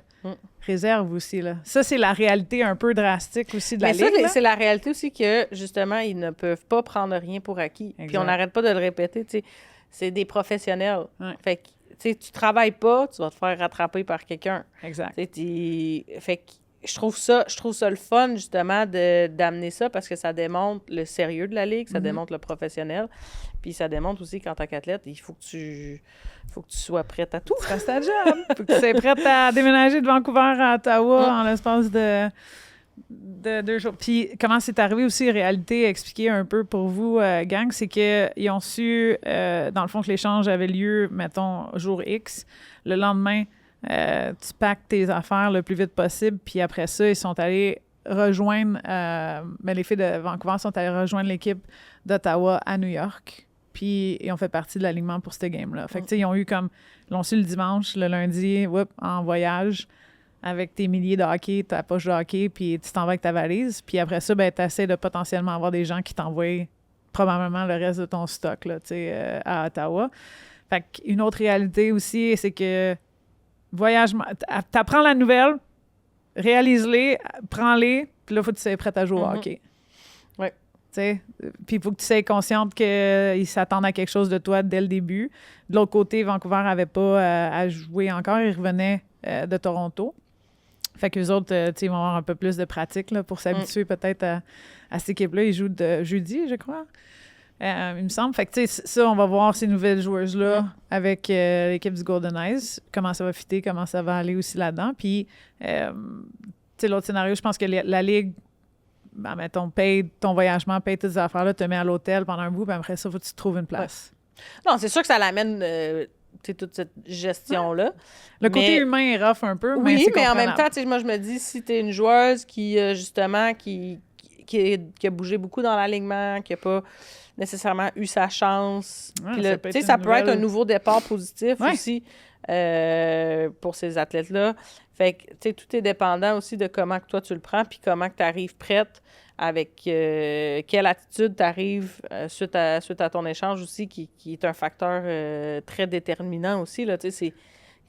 réserve aussi. Là. Ça, c'est la réalité un peu drastique aussi de la Ligue. Mais ça, c'est la réalité aussi que, justement, ils ne peuvent pas prendre rien pour acquis. Exact. Puis on n'arrête pas de le répéter. Tu sais, c'est des professionnels. Ouais. Fait que tu travailles pas, tu vas te faire rattraper par quelqu'un. Exact. Fait que je trouve ça le fun, justement, d'amener ça parce que ça démontre le sérieux de la Ligue, ça démontre le professionnel, puis ça démontre aussi qu'en tant qu'athlète, il faut que tu sois prête à tout. Tu fasses ta job. Faut que tu sois prête à déménager de Vancouver à Ottawa en l'espace de 2 jours. Puis comment c'est arrivé aussi, réalité, expliquer un peu pour vous, gang, c'est qu'ils ont su, dans le fond, que l'échange avait lieu, mettons, jour X. Le lendemain, tu packs tes affaires le plus vite possible, puis après ça, ils sont allés rejoindre, les filles de Vancouver sont allées rejoindre l'équipe d'Ottawa à New York, puis ils ont fait partie de l'alignement pour cette game-là. Fait que, tu sais, ils l'ont su le dimanche, le lundi, en voyage, avec tes milliers de hockey, ta poche de hockey, puis tu t'en vas avec ta valise, puis après ça, ben, tu essaies de potentiellement avoir des gens qui t'envoient probablement le reste de ton stock, là, tu sais, à Ottawa. Fait qu'une autre réalité aussi, c'est que voyage, t'apprends la nouvelle, réalise-les, prends-les, puis là, il faut que tu sois prête à jouer au hockey. Oui. Tu sais, puis il faut que tu sois consciente qu'ils s'attendent à quelque chose de toi dès le début. De l'autre côté, Vancouver n'avait pas à jouer encore, ils revenaient de Toronto. Fait qu'eux autres, ils vont avoir un peu plus de pratique là, pour s'habituer peut-être à cette équipe-là. Ils jouent de jeudi, je crois. Il me semble. Fait que, tu sais, ça, on va voir ces nouvelles joueuses-là avec l'équipe du Golden Eyes, comment ça va fitter, comment ça va aller aussi là-dedans. Puis, tu sais, l'autre scénario, je pense que la Ligue, ben, mettons, paye ton voyagement, paye toutes ces affaires-là, te met à l'hôtel pendant un bout, puis après ça, il faut que tu te trouves une place. Ouais. Non, c'est sûr que ça l'amène, toute cette gestion-là. Le côté humain est rough un peu, mais oui, c'est mais en même temps, moi, je me dis, si tu es une joueuse qui, justement, qui a bougé beaucoup dans l'alignement, qui n'a pas nécessairement eu sa chance. Puis ça peut être un nouveau départ positif aussi pour ces athlètes-là. Fait que, tu sais, tout est dépendant aussi de comment que toi tu le prends, puis comment que tu arrives prête, avec quelle attitude tu arrives suite à ton échange aussi, qui est un facteur très déterminant aussi. Là, tu sais,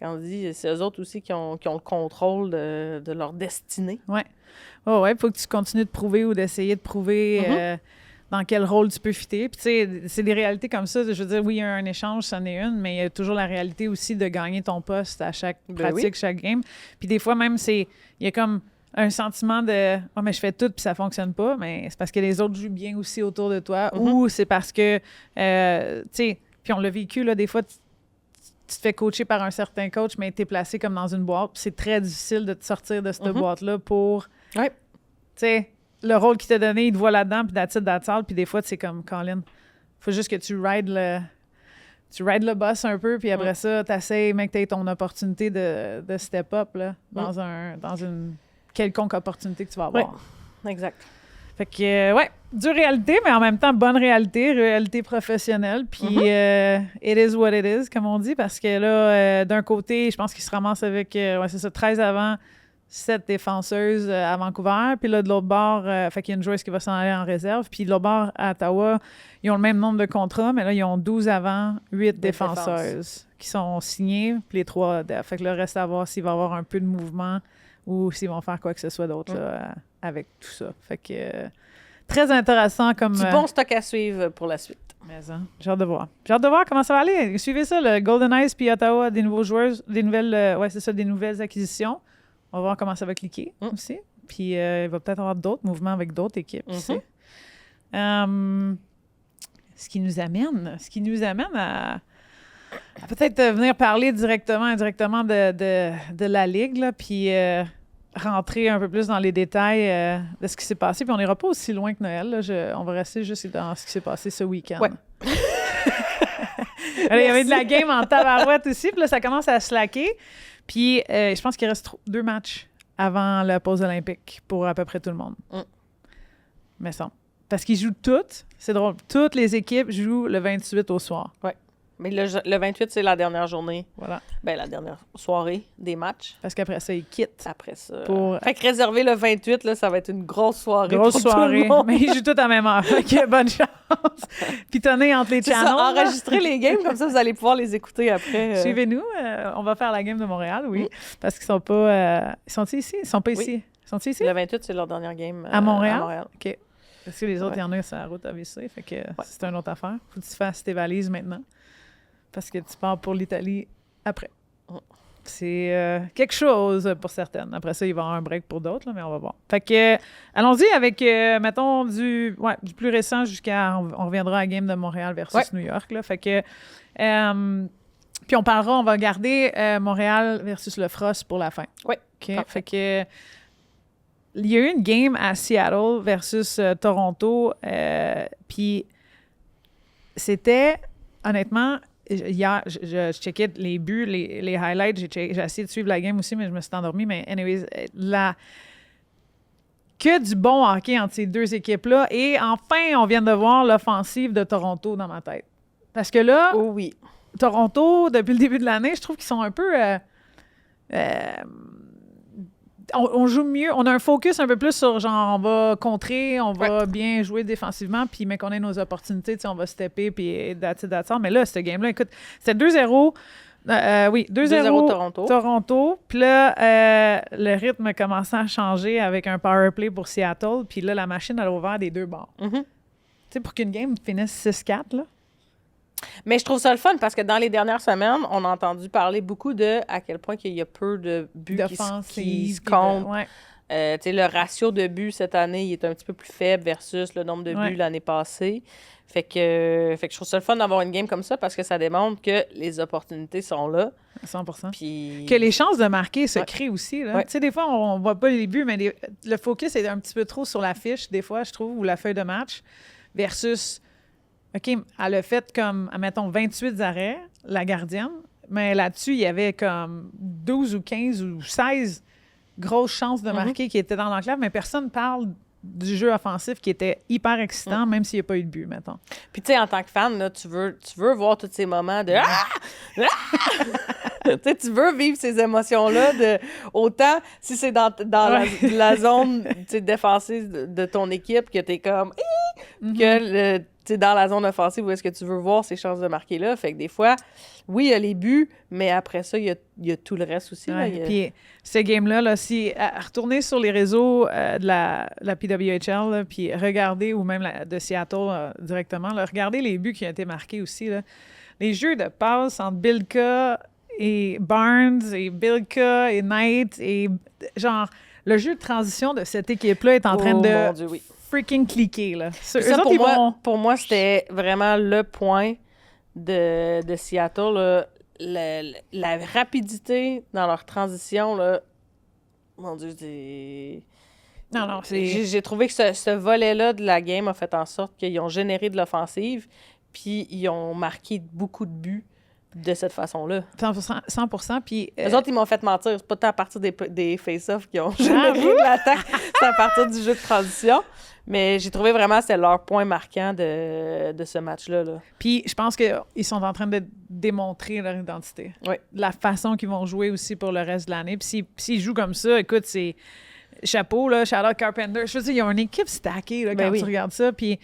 quand on dit, c'est eux autres aussi qui ont le contrôle de leur destinée. Oui. Oh, ouais, il faut que tu continues de prouver ou d'essayer de prouver dans quel rôle tu peux fitter. Puis, tu sais, c'est des réalités comme ça. Je veux dire, oui, il y a un échange, c'en est une, mais il y a toujours la réalité aussi de gagner ton poste à chaque pratique, chaque game. Puis, des fois, même, il y a comme un sentiment de « Oh, mais je fais tout, puis ça fonctionne pas. » Mais c'est parce que les autres jouent bien aussi autour de toi, ou c'est parce que, tu sais, puis on l'a vécu, là, des fois, tu te fais coacher par un certain coach, mais tu es placé comme dans une boîte. Puis c'est très difficile de te sortir de cette boîte-là pour... Tu sais, le rôle qu'il t'a donné, il te voit là-dedans, puis that's all. Puis des fois, c'est comme, Colin, faut juste que tu rides le boss un peu, puis après ça, t'essayes, mec, t'aies ton opportunité de step up, là, dans une quelconque opportunité que tu vas avoir. Oui, exact. Fait que, dure réalité, mais en même temps, bonne réalité professionnelle. Puis, it is what it is, comme on dit, parce que là, d'un côté, je pense qu'il se ramasse avec, 13 avant, 7 défenseuses à Vancouver. Puis là, de l'autre bord, fait qu'il y a une joueuse qui va s'en aller en réserve. Puis de l'autre bord, à Ottawa, ils ont le même nombre de contrats, mais là, ils ont 12 avant, 8 défenseuses qui sont signées, puis les 3 def. Fait que le reste à voir s'il va y avoir un peu de mouvement ou s'ils vont faire quoi que ce soit d'autre là, avec tout ça. Fait que très intéressant comme... Du bon stock à suivre pour la suite. Mais j'ai hâte de voir. J'ai hâte de voir comment ça va aller. Suivez ça, le Golden Eyes puis Ottawa, des nouveaux joueurs, des nouvelles acquisitions. On va voir comment ça va cliquer aussi. Puis il va peut-être y avoir d'autres mouvements avec d'autres équipes aussi. Ce qui nous amène à peut-être venir parler directement de la Ligue, là, puis rentrer un peu plus dans les détails de ce qui s'est passé. Puis on n'ira pas aussi loin que Noël. Là. On va rester juste dans ce qui s'est passé ce week-end. Ouais. Il y avait de la game en tabarouette aussi. Puis là, ça commence à slacker. Puis je pense qu'il reste 2 matchs avant la pause olympique pour à peu près tout le monde. Mais ça. Parce qu'ils jouent toutes. C'est drôle. Toutes les équipes jouent le 28 au soir. Oui. Mais le 28, c'est la dernière journée. Voilà. Ben, la dernière soirée des matchs. Parce qu'après ça, ils quittent. Après ça. Pour... Fait que réserver le 28, là, ça va être une grosse soirée. Grosse pour soirée. tout le monde. Mais ils jouent tous à la même heure. Fait que bonne chance. Pitonnez entre les channels. Enregistrer les games, comme ça, vous allez pouvoir les écouter après. Suivez-nous. On va faire la game de Montréal, oui. Parce qu'ils sont pas... ils sont ici? Ils sont pas ici? Sont-ils ici? Le 28, c'est leur dernière game à Montréal. À Montréal. OK. Parce que les autres, il y en a sur la route à VC. Fait que c'est une autre affaire. Faut que tu fasses tes valises maintenant. Parce que tu pars pour l'Italie après. c'est quelque chose pour certaines. Après ça, il va y avoir un break pour d'autres, là, mais on va voir. Fait que, allons-y avec, mettons, du plus récent jusqu'à... On reviendra à la game de Montréal versus New York. Là. Fait que... puis on va garder Montréal versus le Frost pour la fin. Oui. OK? Fait que... Il y a eu une game à Seattle versus Toronto, puis c'était, honnêtement, hier, je checkais les buts, les highlights, j'ai essayé de suivre la game aussi, mais je me suis endormie, mais anyways, que du bon hockey entre ces deux équipes-là, et enfin, on vient de voir l'offensive de Toronto dans ma tête. Parce que là, oui. Toronto, depuis le début de l'année, je trouve qu'ils sont un peu... on joue mieux, on a un focus un peu plus sur genre on va contrer, on va bien jouer défensivement, puis mais qu'on ait nos opportunités, on va stepper, puis that's it. Mais là, ce game-là, écoute, c'était 2-0. 2-0 Toronto. Puis là, le rythme a commencé à changer avec un power play pour Seattle, puis là, la machine, elle a ouvert des deux bords. Tu sais, pour qu'une game finisse 6-4, là. Mais je trouve ça le fun parce que dans les dernières semaines, on a entendu parler beaucoup de à quel point qu'il y a peu de buts qui se comptent. Le ratio de buts cette année, il est un petit peu plus faible versus le nombre de buts l'année passée. Fait que je trouve ça le fun d'avoir une game comme ça parce que ça démontre que les opportunités sont là. 100%. Puis... Que les chances de marquer se créent aussi. Tu sais, des fois, on voit pas les buts, mais le focus est un petit peu trop sur la fiche, des fois, je trouve, ou la feuille de match, versus... OK, elle a fait comme, admettons, 28 arrêts, la gardienne, mais là-dessus, il y avait comme 12 ou 15 ou 16 grosses chances de marquer qui étaient dans l'enclave, mais personne ne parle du jeu offensif qui était hyper excitant, même s'il n'y a pas eu de but, mettons. Puis, tu sais, en tant que fan, là, tu veux voir tous ces moments de... tu veux vivre ces émotions-là, autant si c'est dans la zone défensive de ton équipe que tu es comme... que dans la zone offensive où est-ce que tu veux voir ces chances de marquer-là. Fait que des fois, oui, il y a les buts, mais après ça, il y a tout le reste aussi. Puis ce game-là, là, si retournez sur les réseaux de la PWHL, puis regardez, ou même de Seattle directement, là, regardez les buts qui ont été marqués aussi. Là. Les jeux de passe entre Bilka et Barnes et Bilka et Knight et genre le jeu de transition de cette équipe-là est en train de... Mon Dieu, oui. Freaking cliquer, là. Ça, pour moi, c'était vraiment le point de Seattle, là. La rapidité dans leur transition, là. Mon Dieu, c'est... Non, c'est... J'ai trouvé que ce volet-là de la game a fait en sorte qu'ils ont généré de l'offensive, puis ils ont marqué beaucoup de buts de cette façon-là. 100%. Puis, eux autres, ils m'ont fait mentir. C'est pas tant à partir des face-offs qui ont généré de l'attaque, c'est à partir du jeu de transition. Mais j'ai trouvé vraiment que c'était leur point marquant de ce match-là. Là. Puis je pense qu'ils sont en train de démontrer leur identité. Oui. La façon qu'ils vont jouer aussi pour le reste de l'année. Puis s'ils jouent comme ça, écoute, c'est... Chapeau, là, shout-out Carpenter. Je veux dire, ils ont une équipe stackée là, quand tu regardes ça. Puis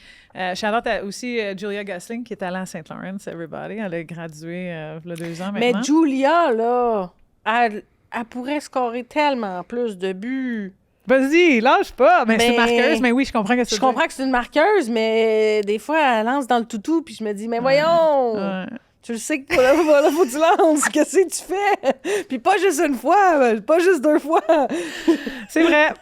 shout-out aussi Julia Gosling qui est allée à St. Lawrence, everybody. Elle a gradué il y a 2 ans maintenant. Mais Julia, là, elle pourrait scorer tellement plus de buts. Vas-y, lâche pas. Mais c'est une marqueuse, mais oui, je comprends que c'est... Je comprends que c'est une marqueuse, mais des fois, elle lance dans le toutou, puis je me dis, mais voyons! Tu le sais que voilà, faut que tu lances. Qu'est-ce que tu fais? Puis pas juste une fois, pas juste 2 fois. C'est vrai.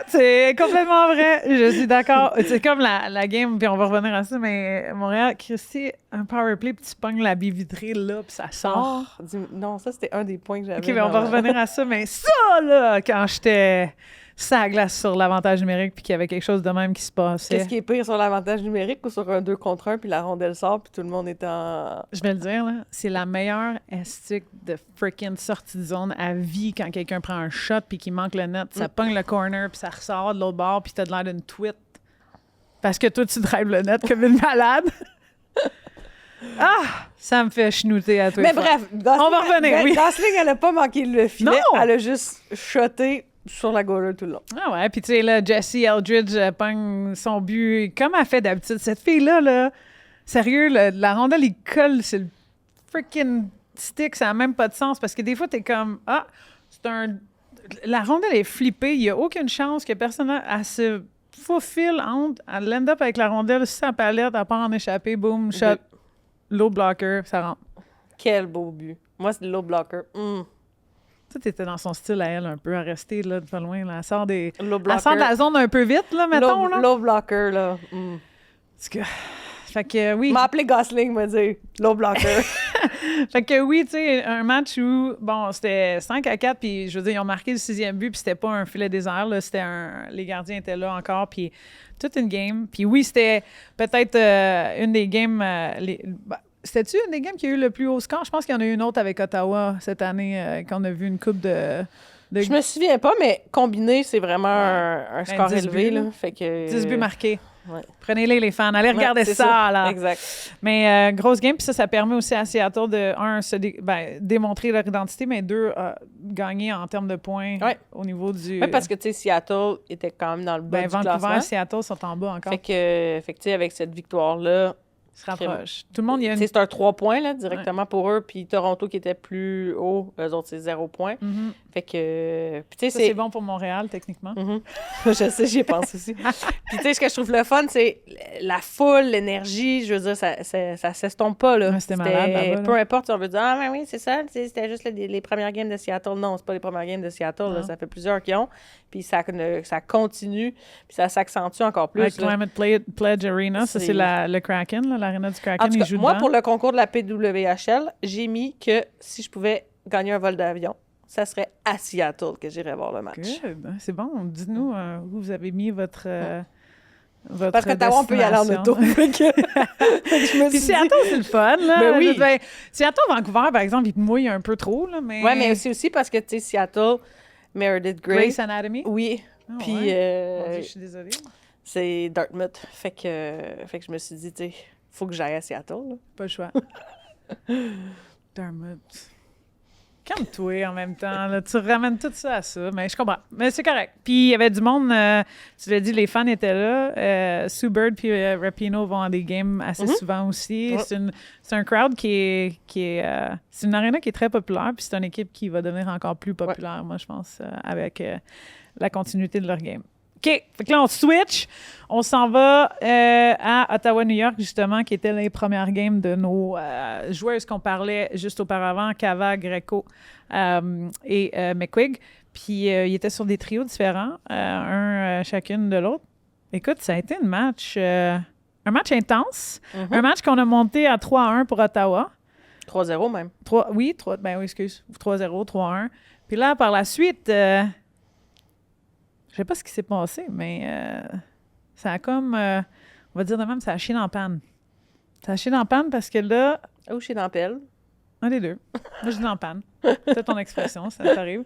C'est complètement vrai. Je suis d'accord. C'est comme la game, puis on va revenir à ça, mais Montréal, Christy, un power play, puis tu pognes la baie vitrée là, puis ça sort. Non, ça, c'était un des points que j'avais. OK, mais on va revenir à ça, mais ça, là, quand j'étais... ça glace sur l'avantage numérique puis qu'il y avait quelque chose de même qui se passait. Qu'est-ce qui est pire, sur l'avantage numérique ou sur un 2 contre 1 puis la rondelle sort puis tout le monde est en... Je vais le dire, là, c'est la meilleure estique de freaking sortie de zone à vie quand quelqu'un prend un shot puis qu'il manque le net. Ça pogne le corner puis ça ressort de l'autre bord puis t'as de l'air d'une tweet. Parce que toi, tu drives le net comme une malade. Ça me fait chenouter à toi. Mais bref, Gosling, on va revenir, oui. Gosling, elle a pas manqué le filet. Non! Elle a juste shoté sur la goaler tout le long. Ah ouais, puis tu sais, là, Jessie Eldridge pogne son but comme elle fait d'habitude. Cette fille-là, là, sérieux, la rondelle, il colle sur le freaking stick, ça n'a même pas de sens, parce que des fois, t'es comme, la rondelle est flippée, il n'y a aucune chance que personne elle se faufile entre, elle end up avec la rondelle sur sa palette, elle part en échappée, boum, shot, low blocker, ça rentre. Quel beau but. Moi, c'est le low blocker. Tout était dans son style à elle, un peu, à rester là, de pas loin. Là. Elle sort de Low la zone un peu vite, là, mettons. Là. Low blocker, là. Parce que... Fait que oui. M'a appelé Gosling, m'a dit low blocker. Fait que oui, tu sais, un match où, bon, c'était 5-4, puis je veux dire, ils ont marqué le 6e but, puis c'était pas un filet désert, là, c'était les gardiens étaient là encore, puis toute une game. Puis oui, c'était peut-être une des games... c'était-tu une des games qui a eu le plus haut score? Je pense qu'il y en a eu une autre avec Ottawa cette année, qu'on a vu une coupe de... Je me souviens pas, mais combiné, c'est vraiment un score élevé. Là. Fait que, 10 buts marqués. Ouais. Prenez-les, les fans. Allez regarder ça, là. Exact. Mais grosse game, puis ça permet aussi à Seattle de, démontrer leur identité, mais deux, gagner en termes de points au niveau du... Oui, parce que, tu sais, Seattle était quand même dans le bas du Vancouver, classement. Seattle sont en bas encore. Fait que tu sais, avec cette victoire-là... Se rapproche. Tout le monde, il y a une... C'est un 3 points, là, directement pour eux. Puis Toronto, qui était plus haut, eux autres, c'est 0 points. Mm-hmm. Fait que... Puis, tu sais, c'est bon pour Montréal, techniquement. Mm-hmm. Je sais, j'y pense aussi. Puis, tu sais, ce que je trouve le fun, c'est la foule, l'énergie. Je veux dire, ça s'estompe pas, là. Ouais, c'était malade, là-bas, peu importe si on veut dire « Ah, ben oui, c'est ça. C'était juste les premières games de Seattle. » Non, c'est pas les premières games de Seattle. Là, ça fait plusieurs qui ont. Puis, ça continue. Puis, ça s'accentue encore plus. Avec Climate Pledge Arena, ça, c'est le Kraken, là, l'aréna du Kraken. En tout cas, moi, pour le concours de la PWHL, j'ai mis que si je pouvais gagner un vol d'avion, ça serait à Seattle que j'irais voir le match. Good. C'est bon. Dites-nous où vous avez mis votre parce que Ottawa, on peut y aller en auto. Puis Seattle, c'est le fun, là. Ben oui. Seattle, Vancouver, par exemple, il mouille un peu trop, là, mais... Oui, mais aussi parce que, tu sais, Seattle, Meredith Grey... Grey's Anatomy? Oui. Puis... Mon Dieu, je suis désolée. C'est Dartmouth. Fait que je me suis dit, tu sais, faut que j'aille à Seattle, là. Pas le choix. Dartmouth. Calme-toi en même temps. Là. Tu ramènes tout ça à ça. Mais je comprends. Mais c'est correct. Puis il y avait du monde, tu l'as dit, les fans étaient là. Sue Bird puis Rapinoe vont à des games assez souvent aussi. Ouais. C'est un crowd qui est c'est une arena qui est très populaire. Puis c'est une équipe qui va devenir encore plus populaire, moi, je pense, avec la continuité de leur game. OK. Fait que là, on switch. On s'en va à Ottawa-New York, justement, qui étaient les premières games de nos joueuses qu'on parlait juste auparavant, Cava, Greco et McQuigg. Puis, ils étaient sur des trios différents, un chacune de l'autre. Écoute, ça a été un match intense. Un match qu'on a monté à 3-1 pour Ottawa. 3-0 même. 3-0, 3-1. Puis là, par la suite... je sais pas ce qui s'est passé, mais ça a comme, on va dire de même, ça a chié dans la panne. Ça a chié dans la panne parce que là... Ou chié dans la pelle. Un des deux. Moi, je dis dans la panne. C'est ton expression, ça t'arrive.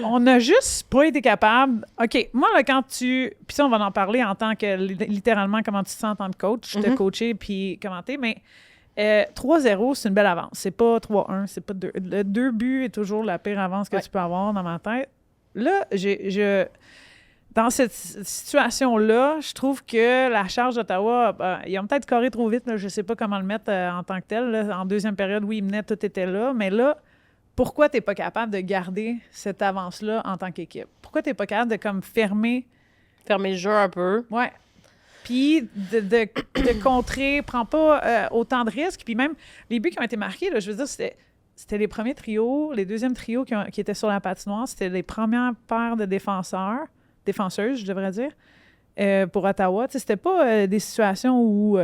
On n'a juste pas été capable... OK, moi, là, quand tu... Puis ça, on va en parler en tant que, littéralement, comment tu te sens en tant que coach, te coacher puis commenter, mais 3-0, c'est une belle avance. C'est pas 3-1, c'est pas 2. Le 2 buts est toujours la pire avance que tu peux avoir dans ma tête. Là, dans cette situation-là, je trouve que la charge d'Ottawa, ils ont peut-être scoré trop vite. Là, je ne sais pas comment le mettre en tant que tel. Là. En deuxième période, oui, ils menaient, tout était là. Mais là, pourquoi tu n'es pas capable de garder cette avance-là en tant qu'équipe? Pourquoi tu n'es pas capable de comme fermer le jeu un peu? Oui. Puis de contrer, prends pas autant de risques. Puis même, les buts qui ont été marqués, là, je veux dire, c'était les premiers trios, les deuxièmes trios qui étaient sur la patinoire. C'était les premières paires de défenseuses, je devrais dire, pour Ottawa. Tu sais, c'était pas des situations où,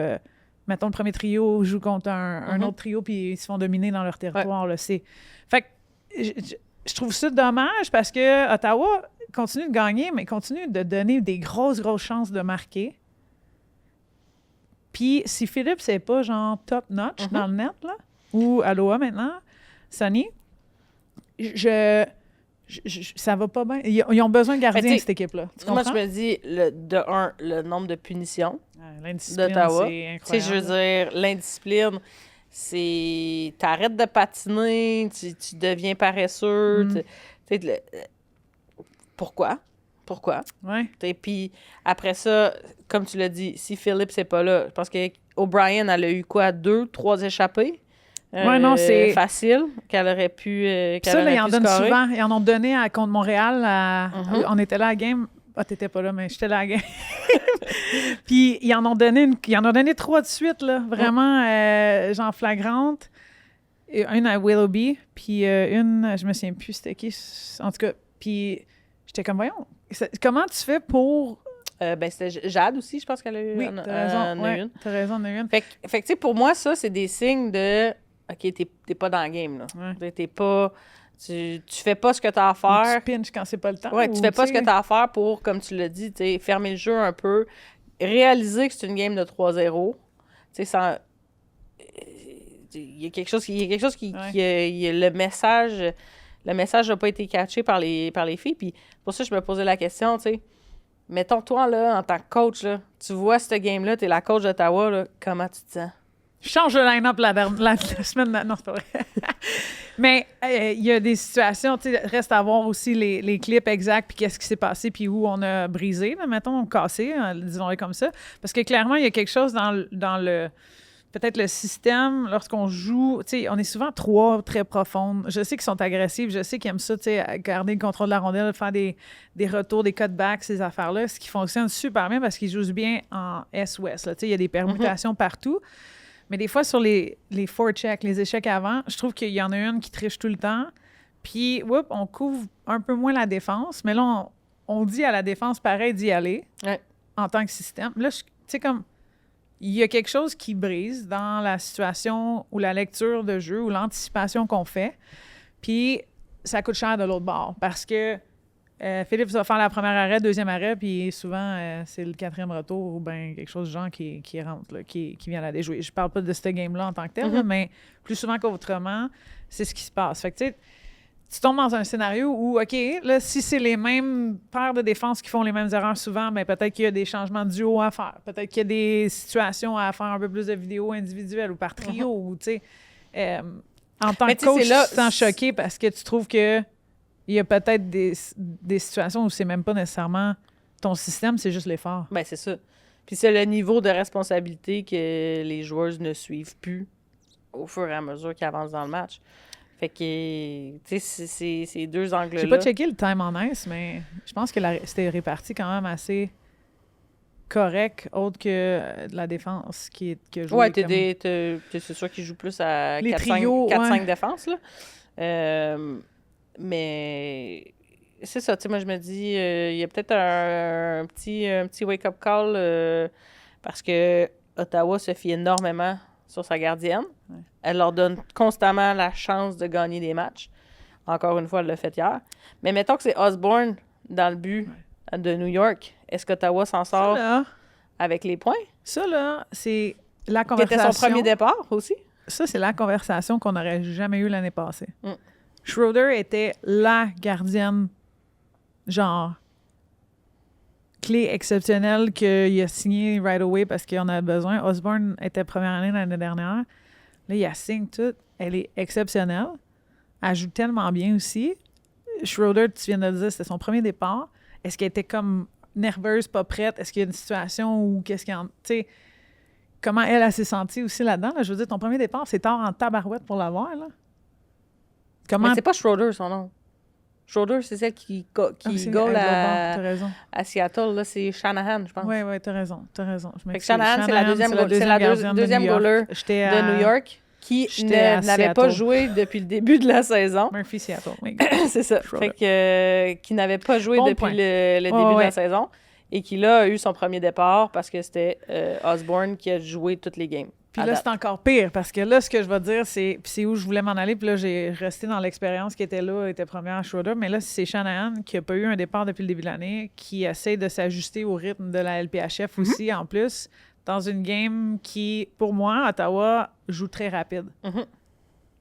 mettons, le premier trio joue contre un autre trio puis ils se font dominer dans leur territoire. Là, fait que je trouve ça dommage parce que Ottawa continue de gagner, mais continue de donner des grosses chances de marquer. Puis si Philippe, c'est pas genre top-notch dans le net, là, ou Aloha maintenant, Sonny, ça va pas bien. Ils ont besoin de gardiens, cette équipe-là. Moi, je me dis, le nombre de punitions l'indiscipline, d'Ottawa. C'est incroyable. Je veux dire, l'indiscipline, c'est... T'arrêtes de patiner, tu deviens paresseux. Pourquoi? Ouais. Et puis, après ça, comme tu l'as dit, si Philippe, c'est pas là, je pense qu'O'Brien, elle a eu quoi? 2-3 échappées? Non, c'est facile, qu'elle aurait pu ça, là, ils en donnent scorer. souvent. Ils en ont donné contre Montréal. On était là à la game. Ah, t'étais pas là, mais j'étais là à la game. Puis, ils en ont donné 3 de suite, là, vraiment, genre flagrante. Une à Willoughby, puis une, je me souviens plus c'était qui, en tout cas, puis j'étais comme, voyons, comment tu fais pour... c'était Jade aussi, je pense qu'elle a eu Oui, t'as raison, une. t'as raison, en a une. Fait que tu sais, pour moi, ça, c'est des signes de OK, t'es pas dans le game, là. Ouais. T'es pas... Tu fais pas ce que t'as à faire. Tu pinches quand c'est pas le temps. Ouais, tu fais pas ce que t'as à faire pour, comme tu l'as dit, tu sais, fermer le jeu un peu, réaliser que c'est une game de 3-0. Tu sais, sans... Il y a quelque chose qui... le message n'a pas été catché par les filles. Puis pour ça, je me posais la question, tu sais, mettons, toi, là, en tant que coach, là, tu vois cette game-là, t'es la coach d'Ottawa, là, comment tu te sens? Je change de line-up la semaine... Non, c'est pas vrai. Mais il y a des situations, tu sais, reste à voir aussi les clips exacts, puis qu'est-ce qui s'est passé, puis où on a brisé, là, mettons, cassé, disons-le comme ça. Parce que clairement, il y a quelque chose dans le... Peut-être le système, lorsqu'on joue, tu sais, on est souvent trois très profondes. Je sais qu'ils sont agressifs, je sais qu'ils aiment ça, tu sais, garder le contrôle de la rondelle, faire des retours, des cutbacks, ces affaires-là, ce qui fonctionne super bien parce qu'ils jouent bien en Est-Ouest. Tu sais, il y a des permutations partout. Mais des fois, sur les forechecks, les échecs avant, je trouve qu'il y en a une qui triche tout le temps. Puis, on couvre un peu moins la défense. Mais là, on dit à la défense, pareil, d'y aller en tant que système. Là, tu sais, comme... Il y a quelque chose qui brise dans la situation ou la lecture de jeu ou l'anticipation qu'on fait. Puis, ça coûte cher de l'autre bord parce que Philippe va faire la première arrêt, deuxième arrêt, puis souvent, c'est le quatrième retour ou bien quelque chose de genre qui rentre, là, qui vient la déjouer. Je parle pas de ce game-là en tant que tel, là, mais plus souvent qu'autrement, c'est ce qui se passe. Fait que, tu sais, tu tombes dans un scénario où, OK, là, si c'est les mêmes paires de défense qui font les mêmes erreurs souvent, bien, peut-être qu'il y a des changements de duo à faire. Peut-être qu'il y a des situations à faire un peu plus de vidéos individuelles ou par trio. Ou, tu sais, en tant que coach, tu te sens choqué parce que tu trouves que il y a peut-être des situations où c'est même pas nécessairement ton système, c'est juste l'effort. Bien, c'est ça. Puis c'est le niveau de responsabilité que les joueurs ne suivent plus au fur et à mesure qu'ils avancent dans le match. Fait que, tu sais, ces deux angles-là... J'ai pas checké le time en ice, mais je pense que c'était réparti quand même assez correct, autre que de la défense qui joue. Ouais, c'est sûr qu'ils jouent plus à 4-5 défenses, là. Mais c'est ça, tu sais, moi, je me dis, il y a peut-être un petit wake-up call parce que Ottawa se fie énormément sur sa gardienne. Ouais. Elle leur donne constamment la chance de gagner des matchs. Encore une fois, elle l'a fait hier. Mais mettons que c'est Osborne dans le but de New York. Est-ce qu'Ottawa s'en sort avec les points? Ça, là, c'est la conversation... C'était son premier départ aussi? Ça, c'est la conversation qu'on n'aurait jamais eue l'année passée. Schroeder était la gardienne, genre... clé exceptionnelle qu'il a signé right away parce qu'il en a besoin. Osborne était première année l'année dernière. Là, il a signé tout. Elle est exceptionnelle. Elle joue tellement bien aussi. Schroeder, tu viens de le dire, c'était son premier départ. Est-ce qu'elle était comme nerveuse, pas prête? Est-ce qu'il y a une situation où qu'est-ce qu'il y a... Tu sais, comment elle s'est sentie aussi là-dedans? Là? Je veux dire, ton premier départ, c'est tard en tabarouette pour l'avoir, là. Comment... Mais c'est pas Schroeder, son nom. Schroeder, c'est celle qui goal à Seattle. Là, c'est Shanahan, je pense. Oui, t'as raison. Fait que Shanahan, c'est la deuxième goaler de New York qui n'avait pas joué depuis le début de la saison. Murphy, Seattle. C'est ça. Schroeder. Fait que, qui n'avait pas joué depuis le début de la saison et qui, là, a eu son premier départ parce que c'était Osborne qui a joué toutes les games. Puis là, c'est encore pire, parce que là, ce que je vais dire, c'est où je voulais m'en aller, puis là, j'ai resté dans l'expérience qui était là, était première à Schroeder, mais là, c'est Shanahan qui n'a pas eu un départ depuis le début de l'année, qui essaie de s'ajuster au rythme de la LPHF aussi, en plus, dans une game qui, pour moi, Ottawa joue très rapide.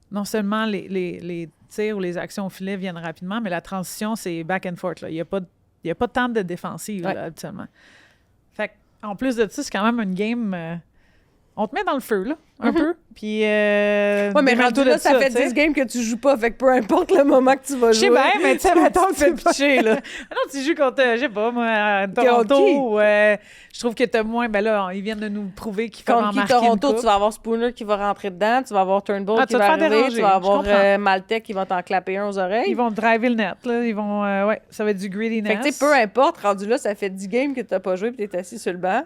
Non seulement les tirs ou les actions au filet viennent rapidement, mais la transition, c'est back and forth. Là. Il n'y a pas de temps de défensive, là, habituellement. Fait en plus de ça, c'est quand même une game... on te met dans le feu, là, un peu. Puis. Ouais, mais rendu là, ça fait 10 games que tu joues pas. Fait que peu importe le moment que tu vas jouer. Je sais bien, mais tu sais, mettons, tu fais pitcher, là. Non, tu joues contre, je sais pas, moi, Toronto. Je trouve que t'as moins. Ben là, ils viennent de nous prouver qu'ils vont en marquer Toronto, tu vas avoir Spooner qui va rentrer dedans. Tu vas avoir Turnbull qui va arriver. Tu vas avoir Maltek qui va t'en clapper un aux oreilles. Ils vont driver le net, là. Ils vont. Ça va être du greediness. Fait que, tu sais, peu importe, rendu là, ça fait 10 games que t'as pas joué puis t'es assis sur le banc.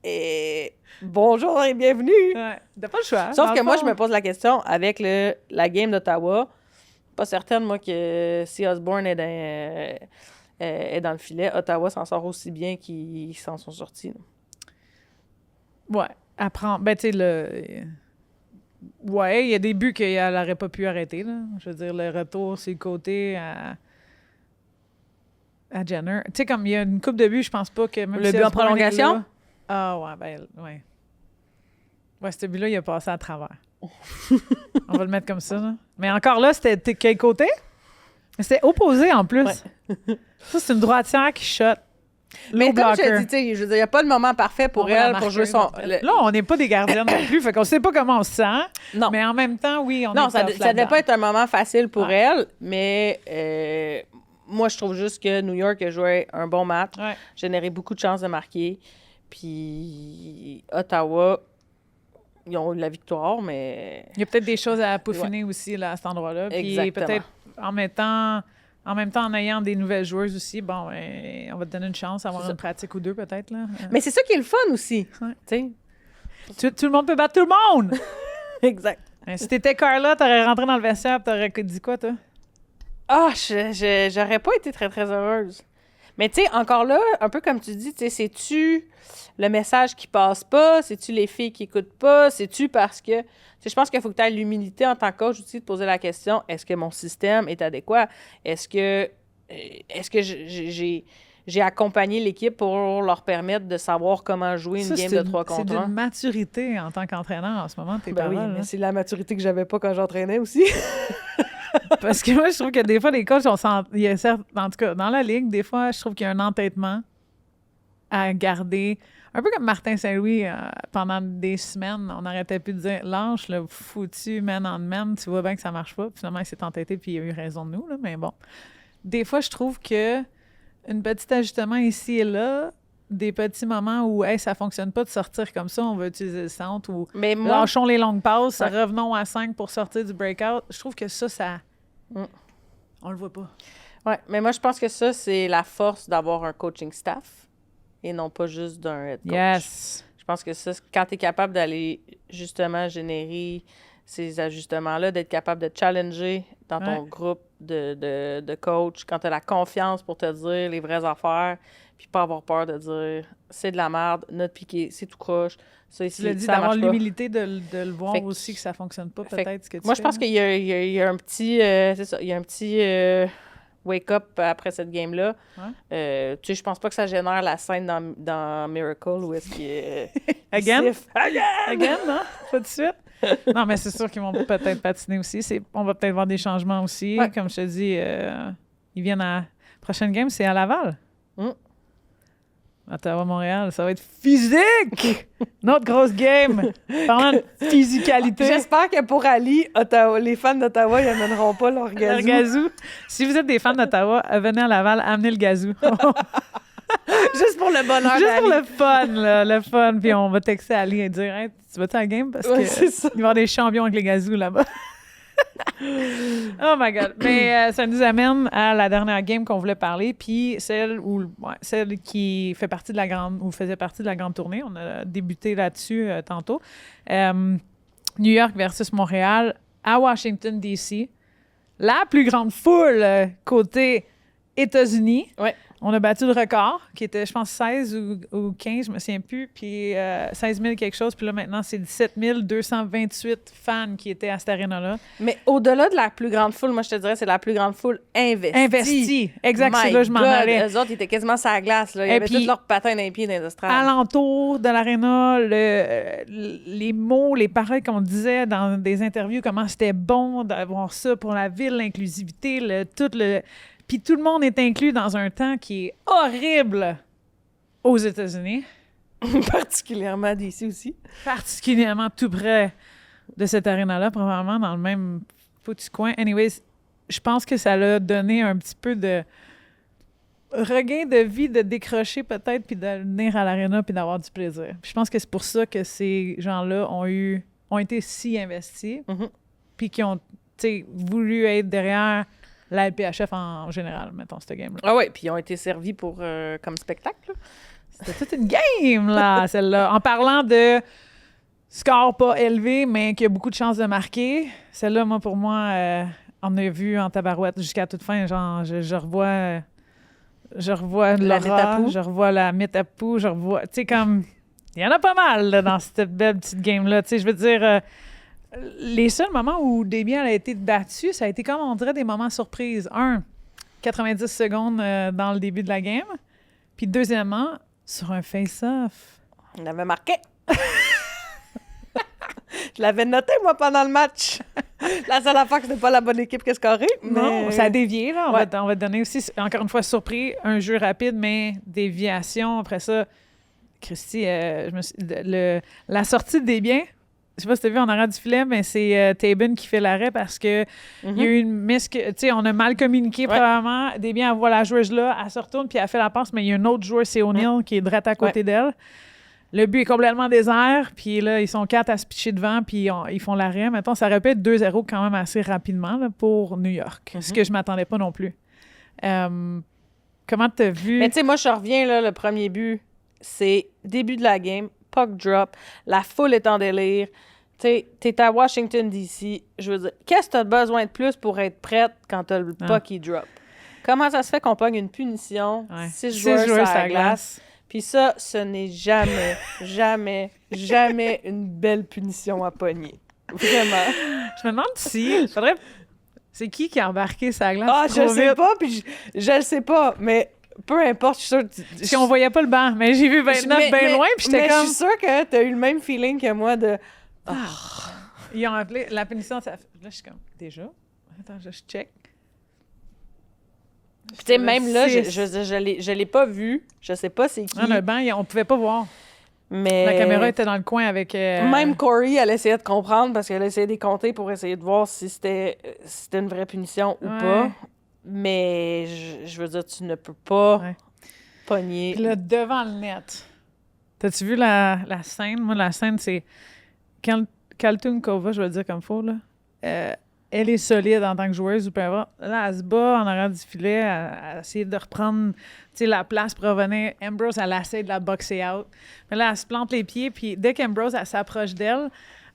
Et bonjour et bienvenue! Ouais. T'as pas le choix. Sauf Dans que le moi, fond. je me pose la question avec la game d'Ottawa. Pas certaine, moi, que si Osborne est dans le filet, Ottawa s'en sort aussi bien qu'ils s'en sont sortis. Là. Ouais. Apprendre. Ben, tu sais, ouais, il y a des buts qu'elle n'aurait pas pu arrêter, là. Je veux dire, le retour sur le côté à Jenner. Tu sais, comme il y a une coupe de buts, je pense pas que même Le si but en Osborne est prolongation? là- Ah, ouais, ben, ouais. Ouais, ce but-là, il a passé à travers. On va le mettre comme ça, là. Mais encore là, c'était quel côté? Mais c'était opposé, en plus. Ouais. Ça, c'est une droitière qui shot. Mais Low comme je blocker. te dis, tu sais, je veux dire, il n'y a pas le moment parfait pour On va la elle pour marquer, jouer son... en fait. Là, on n'est pas des gardiennes non plus, fait qu'on sait pas comment on se sent. Non. Mais en même temps, oui, on Non, est ça tough devait là-dedans. pas être un moment facile pour Ouais. elle, mais moi, je trouve juste que New York a joué un bon match, Ouais. généré beaucoup de chances de marquer. Puis Ottawa, ils ont eu la victoire, mais... Il y a peut-être des choses à peaufiner aussi là, à cet endroit-là. Puis Exactement. peut-être en mettant... En même temps, en ayant des nouvelles joueuses aussi, bon, on va te donner une chance, avoir C'est ça. une pratique ou deux peut-être. Là. Mais c'est ça qui est le fun aussi, Ouais. tu sais. Tout le monde peut battre tout le monde! Exact. Si t'étais Carla, t'aurais rentré dans le vestiaire et t'aurais dit quoi, toi? Ah, j'aurais pas été très, très heureuse. Mais tu sais, encore là, un peu comme tu dis, tu sais, c'est-tu le message qui passe pas? C'est-tu les filles qui écoutent pas? C'est-tu parce que... Tu sais, je pense qu'il faut que tu aies l'humilité en tant que coach aussi de poser la question, est-ce que mon système est adéquat? Est-ce que j'ai accompagné l'équipe pour leur permettre de savoir comment jouer une Ça, game de 3 c'est contre d'une 1? maturité en tant qu'entraîneur en ce moment, tes Ben oui, paroles. mais là. c'est la maturité que j'avais pas quand j'entraînais aussi. Parce que moi, je trouve que des fois, les coachs, il y a certes, en tout cas, dans la ligue, des fois, je trouve qu'il y a un entêtement à garder. Un peu comme Martin Saint-Louis, pendant des semaines, on n'arrêtait plus de dire « Lâche le foutu man-on-man, tu vois bien que ça marche pas. » Finalement, il s'est entêté puis il a eu raison de nous, là, mais bon. Des fois, je trouve que un petit ajustement ici et là, des petits moments où hey, ça fonctionne pas de sortir comme ça, on va utiliser le centre ou Mais moi, lâchons les longues passes, Ouais. revenons à 5 pour sortir du breakout. Je trouve que ça... Mm. On le voit pas. ouais, mais moi, je pense que ça, c'est la force d'avoir un coaching staff et non pas juste d'un head coach. Yes. Je pense que ça, quand tu es capable d'aller justement générer ces ajustements-là, d'être capable de challenger dans ton Ouais. groupe de coach, quand tu as la confiance pour te dire les vraies affaires, puis pas avoir peur de dire c'est de la merde, notre piqué, c'est tout croche, ça Tu ici, l'as dit, ça d'avoir marche pas. l'humilité de le voir Fait que- aussi que ça fonctionne pas, fait que peut-être, ce que tu Moi, je fais, pense là. qu'il y a un petit, c'est ça, il y a un petit wake-up après cette game-là. Ouais. Tu sais, je pense pas que ça génère la scène dans Miracle où est-ce qu'il est... Again? il siffle. Again, non? Pas de suite? Non, mais c'est sûr qu'ils vont peut-être patiner aussi. On va peut-être voir des changements aussi. Ouais. Comme je te dis, ils viennent à... Prochaine game, c'est à Laval. Mm. Ottawa-Montréal, ça va être physique! Notre grosse game! Parlant de physicalité. J'espère que pour Ali, les fans d'Ottawa, ils n'amèneront pas leur Le gazou. gazou. Si vous êtes des fans d'Ottawa, venez à Laval, amenez le gazou. Juste pour le bonheur Juste pour d'Ali. le fun, là, le fun. Puis on va texter Ali et dire hey, tu vas-tu à la game? Parce Ouais, que c'est ça. il va y avoir des champions avec les gazous là-bas. Oh my God. Mais ça nous amène à la dernière game qu'on voulait parler, puis celle qui fait partie de la grande, ou faisait partie de la grande tournée. On a débuté là-dessus tantôt. New York versus Montréal à Washington, D.C. La plus grande foule côté États-Unis. Ouais. On a battu le record, qui était, je pense, 16 ou 15, je me souviens plus, puis 16 000 quelque chose. Puis là, maintenant, c'est 17 228 fans qui étaient à cette arena-là. Mais au-delà de la plus grande foule, moi, je te dirais, c'est la plus grande foule investie. Investis. Exact, c'est My là que je m'en God, allais. Eux autres, ils étaient quasiment sur la glace. Là. Ils Et avaient puis, tous leurs patins dans les pieds dans les estrades. Alentour de l'aréna, les mots, les paroles qu'on disait dans des interviews, comment c'était bon d'avoir ça pour la ville, l'inclusivité, Puis tout le monde est inclus dans un temps qui est horrible aux États-Unis, Particulièrement d'ici aussi. particulièrement tout près de cette aréna-là, probablement dans le même petit coin. Anyways, je pense que ça l'a donné un petit peu de regain de vie, de décrocher peut-être, puis de venir à l'aréna, puis d'avoir du plaisir. Puis je pense que c'est pour ça que ces gens-là ont été si investis, Mhm. puis qui ont voulu être derrière la LPHF en général, mettons, cette game-là. Ah oui, puis ils ont été servis pour comme spectacle. Là. C'était toute une game, là, celle-là. En parlant de score pas élevé, mais qui a beaucoup de chances de marquer, celle-là, moi, pour moi, on a vu en tabarouette jusqu'à toute fin. Genre, je revois La Laura, Metapou. je revois la Metapou, je revois... Tu sais, comme... Il y en a pas mal, là, dans cette belle petite game-là. Tu sais, je veux dire... les seuls moments où Desbiens a été battu, ça a été comme on dirait des moments surprises. 90 secondes dans le début de la game. Puis deuxièmement, sur un face-off. On avait marqué. Je l'avais noté, moi, pendant le match. La seule affaire que c'était pas la bonne équipe qui a scoré. Non, mais... ça a dévié, là. Ouais. On va te donner aussi, encore une fois, surpris, un jeu rapide, mais déviation. Après ça, Christy, la sortie de Desbiens, je sais pas si tu as vu en arrière du filet, mais c'est Tabin qui fait l'arrêt parce que il y a eu une tu sais, on a mal communiqué probablement. Desbiens, elle voit la joueuse là, elle se retourne puis elle fait la passe, mais il y a un autre joueur, c'est O'Neill, qui est droit à côté d'elle. Le but est complètement désert, puis là, ils sont 4 à se pitcher devant, puis ils font l'arrêt. Mettons, ça aurait pu être 2-0 quand même assez rapidement là, pour New York, ce que je m'attendais pas non plus. Comment t'as vu? Mais tu sais, moi, je reviens, là, le premier but, c'est début de la game, puck drop, la foule est en délire. Tu sais, t'es à Washington, D.C. Je veux dire, qu'est-ce que t'as besoin de plus pour être prête quand t'as le puck qui drop? Comment ça se fait qu'on pogne une punition, 6 joueurs sur la glace? Puis ça, ce n'est jamais, jamais, jamais une belle punition à pogner. Vraiment. Je me demande si... C'est qui a embarqué sa glace Ah, trop je sais vite? pas, puis je le sais pas, mais peu importe, je suis sûre... Parce qu'on voyait pas le banc, mais j'ai vu 29 bien loin, puis j'étais comme... je suis sûre que t'as eu le même feeling que moi de... Ils ont appelé la punition, là, je suis comme, déjà? Attends, je check. Puis tu sais, même là, Six. je l'ai pas vu, je sais pas c'est qui, Non, le banc, on pouvait pas voir. mais... La caméra était dans le coin avec... Même Corey, elle essayait de comprendre parce qu'elle essayait de les compter pour essayer de voir si c'était une vraie punition ou pas. Mais je veux dire, tu ne peux pas pogner. Puis là, devant le net, t'as-tu vu la scène? Moi, la scène, c'est... Kaltunkova, je vais le dire comme faut, là. Elle est solide en tant que joueuse ou peu importe. Là, elle se bat en arrière du filet, elle essaie de reprendre la place pour revenir. Ambrose, elle essaie de la boxer out. Mais là, elle se plante les pieds, puis dès qu'Ambrose, elle s'approche d'elle,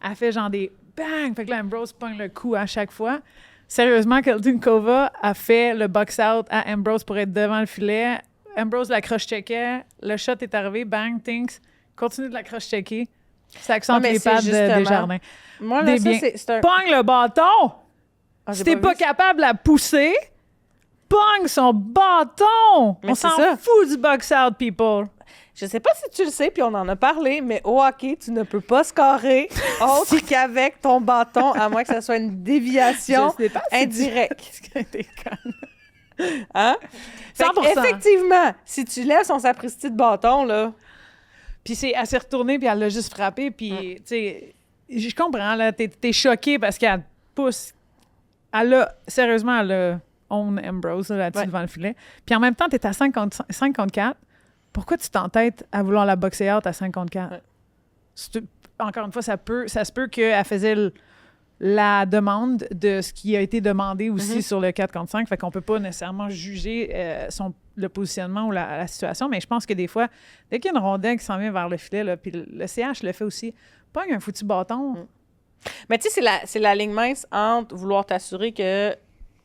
elle fait genre des bang! Fait que là, Ambrose pogne le coup à chaque fois. Sérieusement, Kaltunkova a fait le box-out à Ambrose pour être devant le filet. Ambrose la croche-checkait. Le shot est arrivé, bang, thinks. Continue de la croche-checker. Ça accentue les pattes de Desjardins. Moi, là, ça, c'est un... Pogne le bâton! Ah, Si t'es pas capable de la pousser, pogne son bâton! Mais on c'est s'en ça. fout du box-out, people! Je sais pas si tu le sais, puis on en a parlé, mais au hockey, tu ne peux pas scorer autre qu'avec ton bâton, à moins que ça soit une déviation Je sais pas si indirecte. T'es conne. Hein? Fait 100%. effectivement, si tu laisses son sapristi de bâton, là... Puis elle s'est retournée, puis elle l'a juste frappé, puis, tu sais, je comprends, là, t'es choqué parce qu'elle te pousse. Sérieusement, elle a own Ambrose là-dessus devant le filet. Puis en même temps, t'es à 5 contre 4. Pourquoi tu t'entêtes à vouloir la boxer out à 5 contre 4? Ouais. Encore une fois, ça se peut qu'elle faisait la demande de ce qui a été demandé aussi sur le 4 contre 5. Fait qu'on peut pas nécessairement juger le positionnement ou la situation, mais je pense que des fois, dès qu'il y a une rondelle qui s'en vient vers le filet, là, puis le CH le fait aussi, pogne un foutu bâton. Mais tu sais, c'est la ligne mince entre vouloir t'assurer que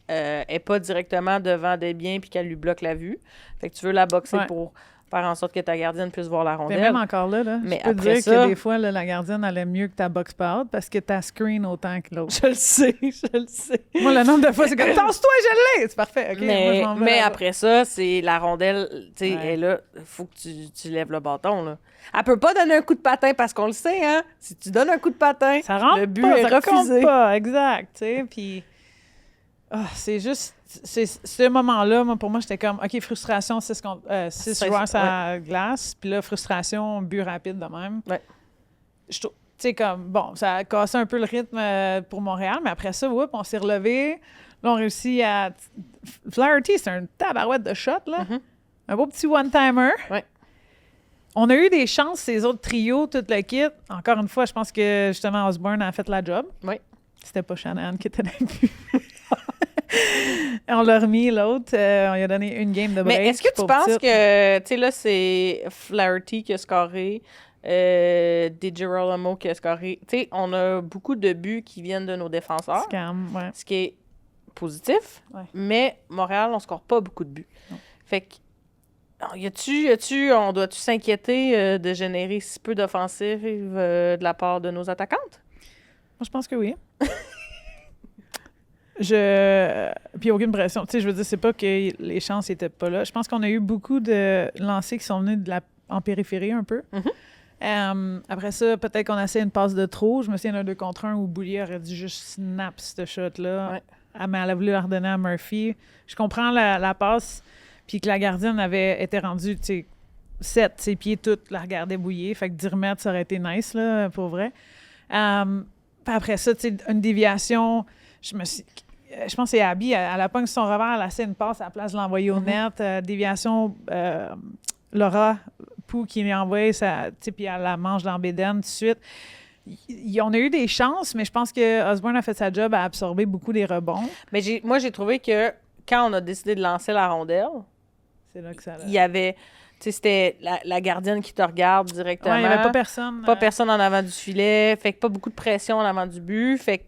elle n'est pas directement devant Desbiens puis qu'elle lui bloque la vue. Fait que tu veux la boxer pour faire en sorte que ta gardienne puisse voir la rondelle. Mais même encore là, mais je peux après dire ça, que des fois, là, la gardienne, elle aime mieux que ta box pas out parce que ta screen autant que l'autre. Je le sais. Moi, le nombre de fois, c'est comme « Tasse-toi, je l'ai! » C'est parfait. OK, moi, je m'en vais mais là-bas. après ça, c'est la rondelle, tu sais, elle est là, il faut que tu lèves le bâton, là. Elle peut pas donner un coup de patin parce qu'on le sait, hein? Si tu donnes un coup de patin, ça rentre le but pas, est ça refusé. compte pas, exact, tu sais, puis c'est juste, c'est ce moment-là, moi, pour moi, j'étais comme, OK, frustration, 6 joueurs sur la glace, puis là, frustration, but rapide de même. Ouais. Tu sais, comme, bon, ça a cassé un peu le rythme pour Montréal, mais après ça, on s'est relevé, là, on réussit à... Flaherty, c'est un tabarouette de shot, là. Un beau petit one-timer. Ouais. On a eu des chances, ces autres trios, tout le kit. Encore une fois, je pense que, justement, Osborne a fait la job. Oui. C'était pas Shanahan qui était dans le but. On l'a remis, l'autre. On lui a donné une game de break. Mais est-ce que tu penses que, tu sais, là, c'est Flaherty qui a scoré, DiGirolamo qui a scoré. Tu sais, on a beaucoup de buts qui viennent de nos défenseurs. Scam, ouais. Ce qui est positif, Ouais. mais Montréal, on score pas beaucoup de buts. Non. Fait que, on doit-tu s'inquiéter de générer si peu d'offensives de la part de nos attaquantes? Moi, je pense que oui. Puis aucune pression. Tu sais, je veux dire, c'est pas que les chances étaient pas là. Je pense qu'on a eu beaucoup de lancers qui sont venus en périphérie un peu. Après ça, peut-être qu'on a essayé une passe de trop. Je me souviens d'un 2 contre 1 où Boulier aurait dû juste snap ce shot-là. Ouais. Mais elle a voulu la redonner à Murphy. Je comprends la passe, puis que la gardienne avait été rendue, tu sais, 7, ses pieds toutes la regardaient bouillir. Fait que 10 remètres, ça aurait été nice, là, pour vrai. Puis après ça, tu sais, une déviation, je pense que c'est Abby, elle a pogne son revers, elle a fait une passe à la place de l'envoyer au net. Déviation, Laura Pou qui l'envoie, puis elle la mange dans Bédène tout de suite. On a eu des chances, mais je pense que Osborne a fait sa job à absorber beaucoup des rebonds. Mais moi, j'ai trouvé que quand on a décidé de lancer la rondelle, C'est là que ça... il y avait... Tu sais, c'était la gardienne qui te regarde directement. Ouais, il n'y avait pas personne. Pas personne en avant du filet. Fait que pas beaucoup de pression en avant du but. Fait que,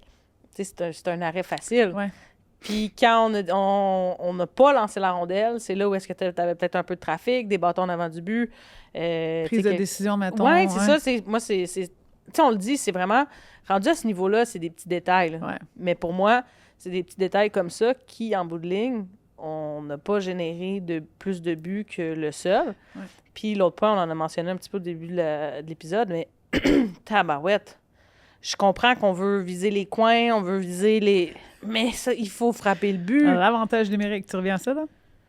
tu sais, c'est un arrêt facile. Ouais. Puis quand on n'a pas lancé la rondelle, c'est là où est-ce que tu avais peut-être un peu de trafic, des bâtons en avant du but. Prise de décision, mettons. Oui, c'est ça. Moi, c'est... Tu sais, on le dit, c'est vraiment... Rendu à ce niveau-là, c'est des petits détails. Là. Ouais. Mais pour moi, c'est des petits détails comme ça qui, en bout de ligne, on n'a pas généré plus de buts que le seul. Ouais. Puis l'autre point, on en a mentionné un petit peu au début de l'épisode, mais tabarouette. Je comprends qu'on veut viser les coins, on veut viser les... Mais ça, il faut frapper le but. L'avantage numérique, tu reviens à ça, là?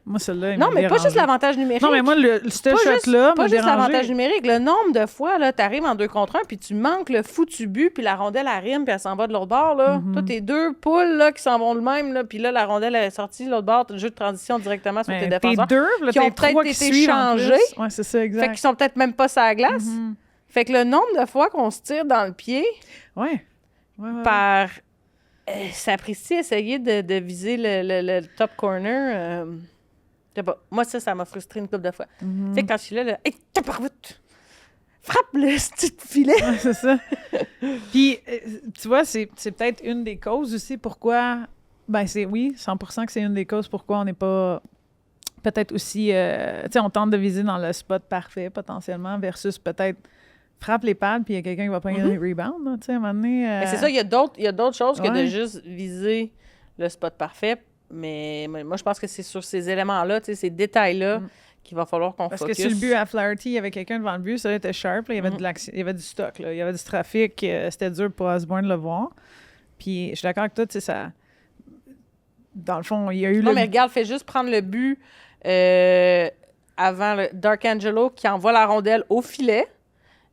Moi, celle-là, il Non, m'a mais pas dérangé. juste l'avantage numérique. Non, mais moi, ce Pas shot-là pas m'a juste dérangé. l'avantage numérique. Le nombre de fois, là, t'arrives en 2 contre 1, puis tu manques le foutu but, puis la rondelle arrive, puis elle s'en va de l'autre bord, là. Toi, t'es 2 poules, là, qui s'en vont de même, là, puis là, la rondelle est sortie de l'autre bord, t'as le jeu de transition directement sur tes défenseurs. T'es 2, là, qui ont t'es 3 peut-être qui été suivent en changés. plus. Ouais, c'est ça, exact. Fait qu'ils sont peut-être même pas sur la glace. Fait que le nombre de fois qu'on se tire dans le pied Ouais. par... Sapristi essayer de viser le top corner... je sais pas. Moi, ça m'a frustré une couple de fois. Tu sais, quand je suis là, hey, tabarouette! Frappe le petit filet! Ouais, c'est ça. Puis, tu vois, c'est peut-être une des causes aussi pourquoi... Ben, oui, 100% que c'est une des causes pourquoi on n'est pas... Peut-être aussi... tu sais, on tente de viser dans le spot parfait, potentiellement, versus peut-être frappe les pads, puis il y a quelqu'un qui va prendre des rebounds, là, tu sais, à un moment donné... Mais c'est ça, il y a d'autres choses que de Ouais. juste viser le spot parfait. Mais moi, je pense que c'est sur ces éléments-là, tu sais, ces détails-là, qu'il va falloir qu'on Parce focus. que sur le but à Flaherty, il y avait quelqu'un devant le but, ça était sharp, là, il y avait de l'action, il y avait du stock, là, il y avait du trafic, c'était dur pour Osborne de le voir. Puis je suis d'accord avec toi, tu sais, ça... Dans le fond, il y a eu Non, mais regarde, fais juste prendre le but avant le Darkangelo qui envoie la rondelle au filet,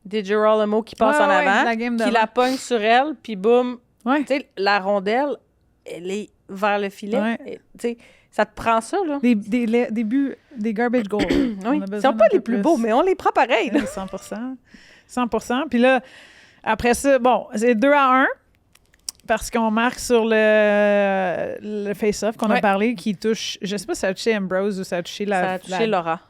DiGirolamo qui passe en avant, la game qui d'avant. la pogne sur elle, puis boum, Ouais. tu sais, la rondelle, elle est vers le filet. Ouais. Et, tu sais, ça te prend ça, là. Des buts, des garbage goals. Oui, On a ils besoin sont pas d'un les peu plus beaux, mais on les prend pareil, là. Oui, 100%. 100%. Puis là, après ça, bon, c'est 2-1 parce qu'on marque sur le face-off qu'on a Ouais. parlé qui touche, je sais pas si ça a touché Ambrose ou ça a touché Ça a touché Laura.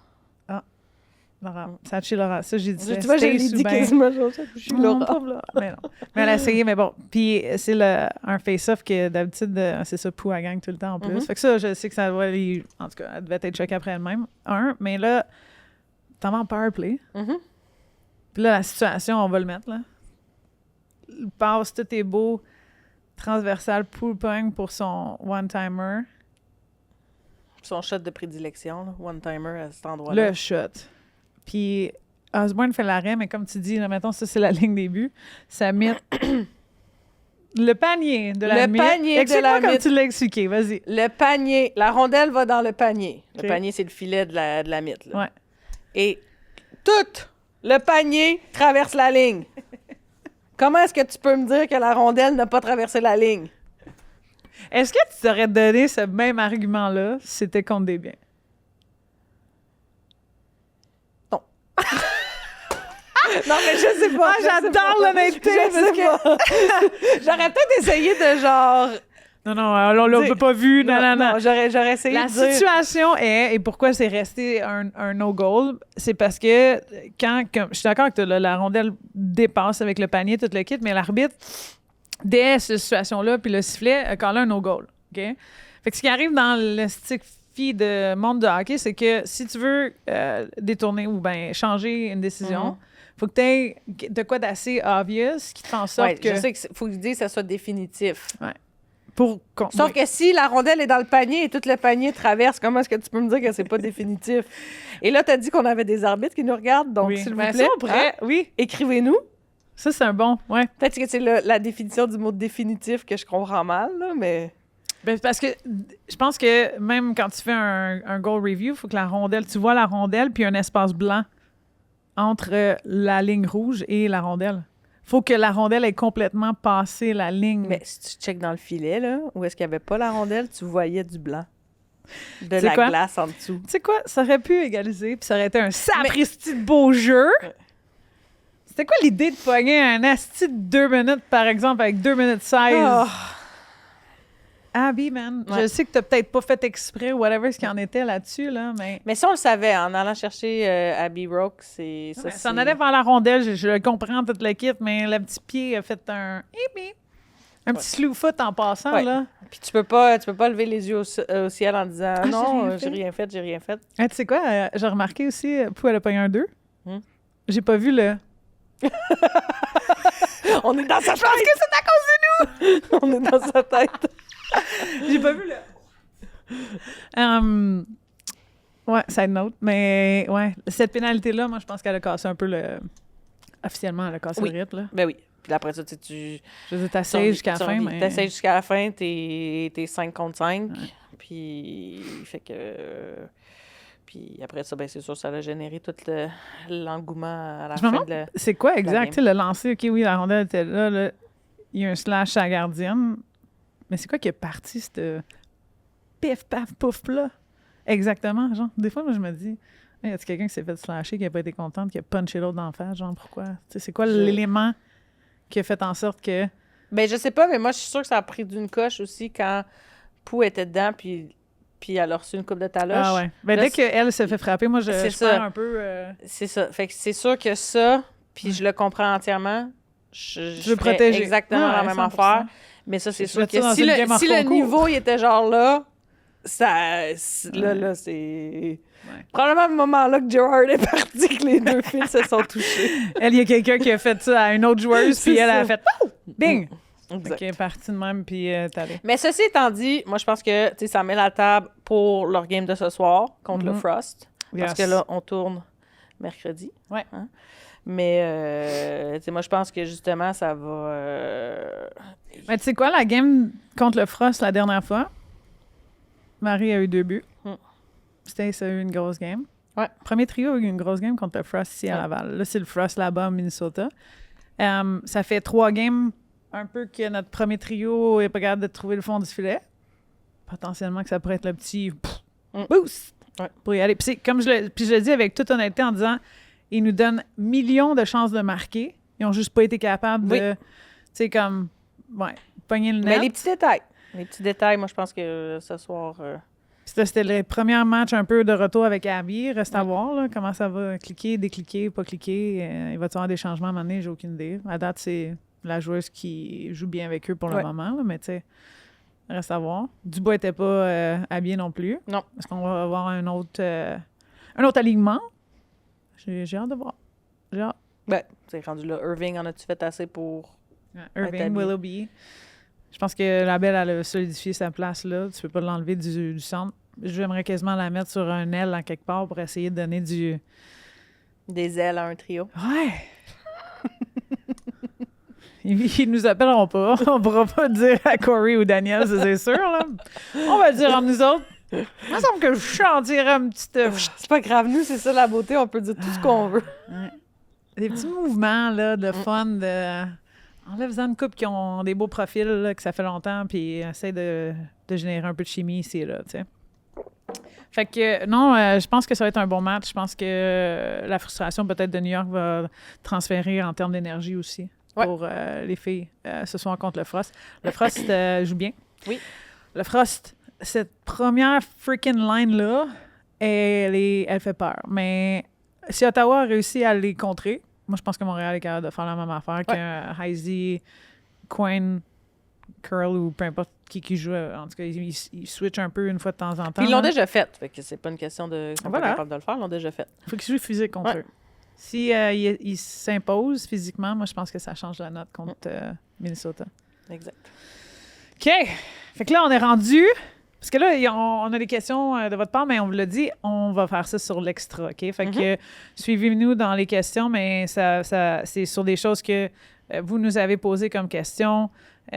Laura. Ça a touché Laura. Ça, j'ai dit ça. Tu vois, je l'ai Stace ou dit ben- quasiment, je suis Non, Laura. pauvre Laura. Mais non. Mais elle a essayé, mais bon. Puis c'est un face-off que d'habitude, c'est ça, Pou à gang tout le temps en plus. Fait que ça, je sais que ça doit aller... En tout cas, elle devait être choquée après elle-même. Mais là, t'en vas en power play. Puis là, la situation, on va le mettre, là. Le passe, tout est beau. Transversal, Pou pogne pour son one-timer. Son shot de prédilection, là, one-timer à cet endroit-là. Le shot. Puis Osborne fait l'arrêt, mais comme tu dis, là, mettons, ça, c'est la ligne des buts. Ça met le panier de la Le mythe. panier de Explique-moi la comme mythe. tu l'as expliqué, vas-y. Le panier, la rondelle va dans le panier. OK. Le panier, c'est le filet de la mythe. Là. Ouais. Et tout le panier traverse la ligne. Comment est-ce que tu peux me dire que la rondelle n'a pas traversé la ligne? Est-ce que tu t'aurais donné ce même argument-là si c'était contre des biens? Non, mais je sais pas. Ah, j'adore l'honnêteté, Je sais parce pas. J'aurais peut-être essayé de genre Non, on l'a pas vu. Non. J'aurais essayé La de dire... situation est, et pourquoi c'est resté un no-goal, c'est parce que comme, je suis d'accord que la rondelle dépasse avec le panier, tout le kit, mais l'arbitre, dès cette situation-là, puis le sifflet, a collé un no-goal. OK? Fait que ce qui arrive dans le stick de monde de hockey, c'est que si tu veux détourner ou bien changer une décision, faut que tu aies de quoi d'assez obvious qui te fait en sorte que... Je sais qu'il faut que ça soit définitif. Ouais. Sauf que si la rondelle est dans le panier et tout le panier traverse, comment est-ce que tu peux me dire que c'est pas définitif? Et là, tu as dit qu'on avait des arbitres qui nous regardent, donc s'il vous plaît, ça, oui. Écrivez-nous. Ça, c'est un bon, ouais. Peut-être que c'est la définition du mot définitif que je comprends mal, là, mais... Ben, parce que je pense que même quand tu fais un goal review, il faut que la rondelle, tu vois la rondelle puis un espace blanc entre la ligne rouge et la rondelle. Faut que la rondelle ait complètement passé la ligne. Mais si tu checkes dans le filet, là, où est-ce qu'il n'y avait pas la rondelle, tu voyais du blanc. De C'est la quoi? glace en dessous. Tu sais quoi? Ça aurait pu égaliser puis ça aurait été un sapristi de beau jeu. C'était quoi l'idée de pogner un asti de 2 minutes, par exemple, avec 2 minutes 16? Oh. Abby, man. Ouais. Je sais que t'as peut-être pas fait exprès ou whatever ce qu'il en était là-dessus, là, mais... Mais ça, on le savait, en allant chercher Abby Roque, c'est... Ça s'en allait vers la rondelle, je le comprends, tout le kit, mais le petit pied a fait un petit slew foot en passant, Ouais. là. Puis tu peux pas lever les yeux au ciel en disant Ah, non, j'ai rien j'ai rien fait. Tu sais quoi, j'ai remarqué aussi, Pou, elle a pogné un 2. J'ai pas vu le... On est dans sa tête! Je pense que c'est à cause de nous! On est dans sa tête. J'ai pas vu le... ouais, side note, mais ouais, cette pénalité-là, moi, je pense qu'elle a cassé un peu le... Officiellement, elle a cassé le rythme, là. Ben oui. Puis après ça, tu Je veux dire, t'essayes jusqu'à la fin, mais... T'essayes jusqu'à la fin, t'es 5 contre 5. Ouais. Puis, fait que... Puis après ça, ben c'est sûr, ça a généré tout l'engouement à la fin de la... C'est quoi exact? Le lancer, OK, oui, la rondelle était là, il y a un slash à la gardienne. Mais c'est quoi qui est parti, cette pif, paf, pouf-là? Exactement, genre. Des fois, moi, je me dis, hey, y a-t-il quelqu'un qui s'est fait slasher, qui n'a pas été contente, qui a punché l'autre d'en face? Genre, pourquoi? T'sais, c'est quoi l'élément qui a fait en sorte que... Ben je sais pas, mais moi, je suis sûre que ça a pris d'une coche aussi quand Pou était dedans, puis elle a reçu une coupe de taloche. Ah ouais. Ben là, dès qu'elle se fait frapper, moi, je perds un peu... C'est ça. Fait que c'est sûr que ça, puis je le comprends entièrement, je veux protéger. Exactement la même 100%. affaire. Mais ça, c'est sûr que si le le niveau il était genre là, là, c'est... Ouais. Probablement à ce moment-là que Gerard est parti, que les deux filles se sont touchées. Elle, il y a quelqu'un qui a fait ça à une autre joueuse, puis elle a fait « Bing! » Exact. OK, partie de même, puis t'es allé. Mais ceci étant dit, moi, je pense que ça met la table pour leur game de ce soir contre le Frost. Parce que là, on tourne mercredi. Ouais. Hein? Mais, moi, je pense que justement, ça va... Mais tu sais quoi, la game contre le Frost la dernière fois, Marie a eu 2 buts. Stace a eu une grosse game. Ouais. Premier trio a eu une grosse game contre le Frost ici à Laval. Là, c'est le Frost là-bas, au Minnesota. Ça fait 3 games, un peu que notre premier trio n'est pas capable de trouver le fond du filet. Potentiellement que ça pourrait être le petit boost pour y aller. Puis comme je le dis avec toute honnêteté en disant, ils nous donnent millions de chances de marquer. Ils n'ont juste pas été capables de, tu sais, comme, pogner le net. Mais les petits détails, moi, je pense que ce soir... C'était le premier match un peu de retour avec Abby. Reste à voir là, comment ça va cliquer, décliquer, pas cliquer. Il va y avoir des changements à un moment donné, j'ai aucune idée. À date, c'est la joueuse qui joue bien avec eux pour le moment, là, mais tu sais, reste à voir. Dubois n'était pas habillé non plus. Non. Est-ce qu'on va avoir un autre alignement? J'ai hâte de voir. J'ai hâte. Ben, c'est rendu là. Irving, en as-tu fait assez pour... Irving, Willoughby. Je pense que la belle, elle a solidifié sa place là. Tu peux pas l'enlever du centre. J'aimerais quasiment la mettre sur un aile en quelque part pour essayer de donner des ailes à un trio. Ouais! Ils nous appelleront pas. On pourra pas dire à Corey ou Daniel, c'est sûr, là. On va le dire entre nous autres. Il me semble que je chantirais un petit... C'est pas grave, nous, c'est ça la beauté. On peut dire tout ce qu'on veut. Ouais. Des petits mouvements, là, de fun, en faisant une couple qui ont des beaux profils, là, que ça fait longtemps, puis essaie de générer un peu de chimie ici, là, tu sais. Fait que, non, je pense que ça va être un bon match. Je pense que la frustration, peut-être, de New York va transférer en termes d'énergie aussi pour les filles ce soir contre le Frost. Le Frost joue bien. Oui. Le Frost, cette première freaking line-là, elle fait peur. Mais si Ottawa a réussi à les contrer, moi, je pense que Montréal est capable de faire la même affaire qu'un Heisey, Quinn, Curl ou peu importe qui joue. En tout cas, ils switchent un peu une fois de temps en temps. Puis ils l'ont déjà fait. Fait que c'est pas une question de... Ils sont Voilà. pas capables de le faire, ils l'ont déjà fait. Il faut qu'ils jouent physique contre eux. Si ils s'imposent physiquement, moi, je pense que ça change la note contre Minnesota. Exact. OK. Fait que là, on est rendu... Parce que là, on a des questions de votre part, mais on vous l'a dit, on va faire ça sur l'extra, OK? Fait que suivez-nous dans les questions, mais ça c'est sur des choses que vous nous avez posées comme questions. On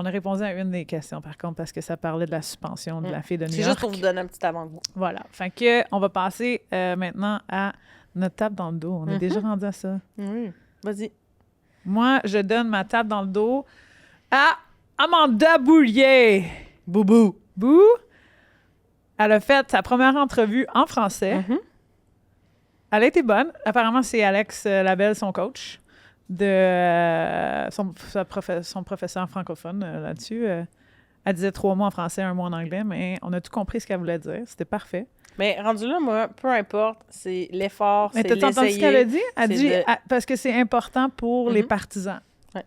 a répondu à une des questions, par contre, parce que ça parlait de la suspension de la fille de New York. C'est juste pour vous donner un petit avant-goût. Voilà. Fait que on va passer maintenant à notre tape dans le dos. On est déjà rendu à ça. Oui. Vas-y. Moi, je donne ma tape dans le dos à Amanda Boulier. Boubou. Bou, elle a fait sa première entrevue en français. Elle a été bonne. Apparemment, c'est Alex Labelle, son coach, son professeur francophone là-dessus. Elle disait 3 mots en français, 1 mot en anglais, mais on a tout compris ce qu'elle voulait dire. C'était parfait. Mais rendu là, moi, peu importe, c'est l'effort, c'est Mais t'as entendu ce qu'elle a dit? Elle dit parce que c'est important pour les partisans. Ouais.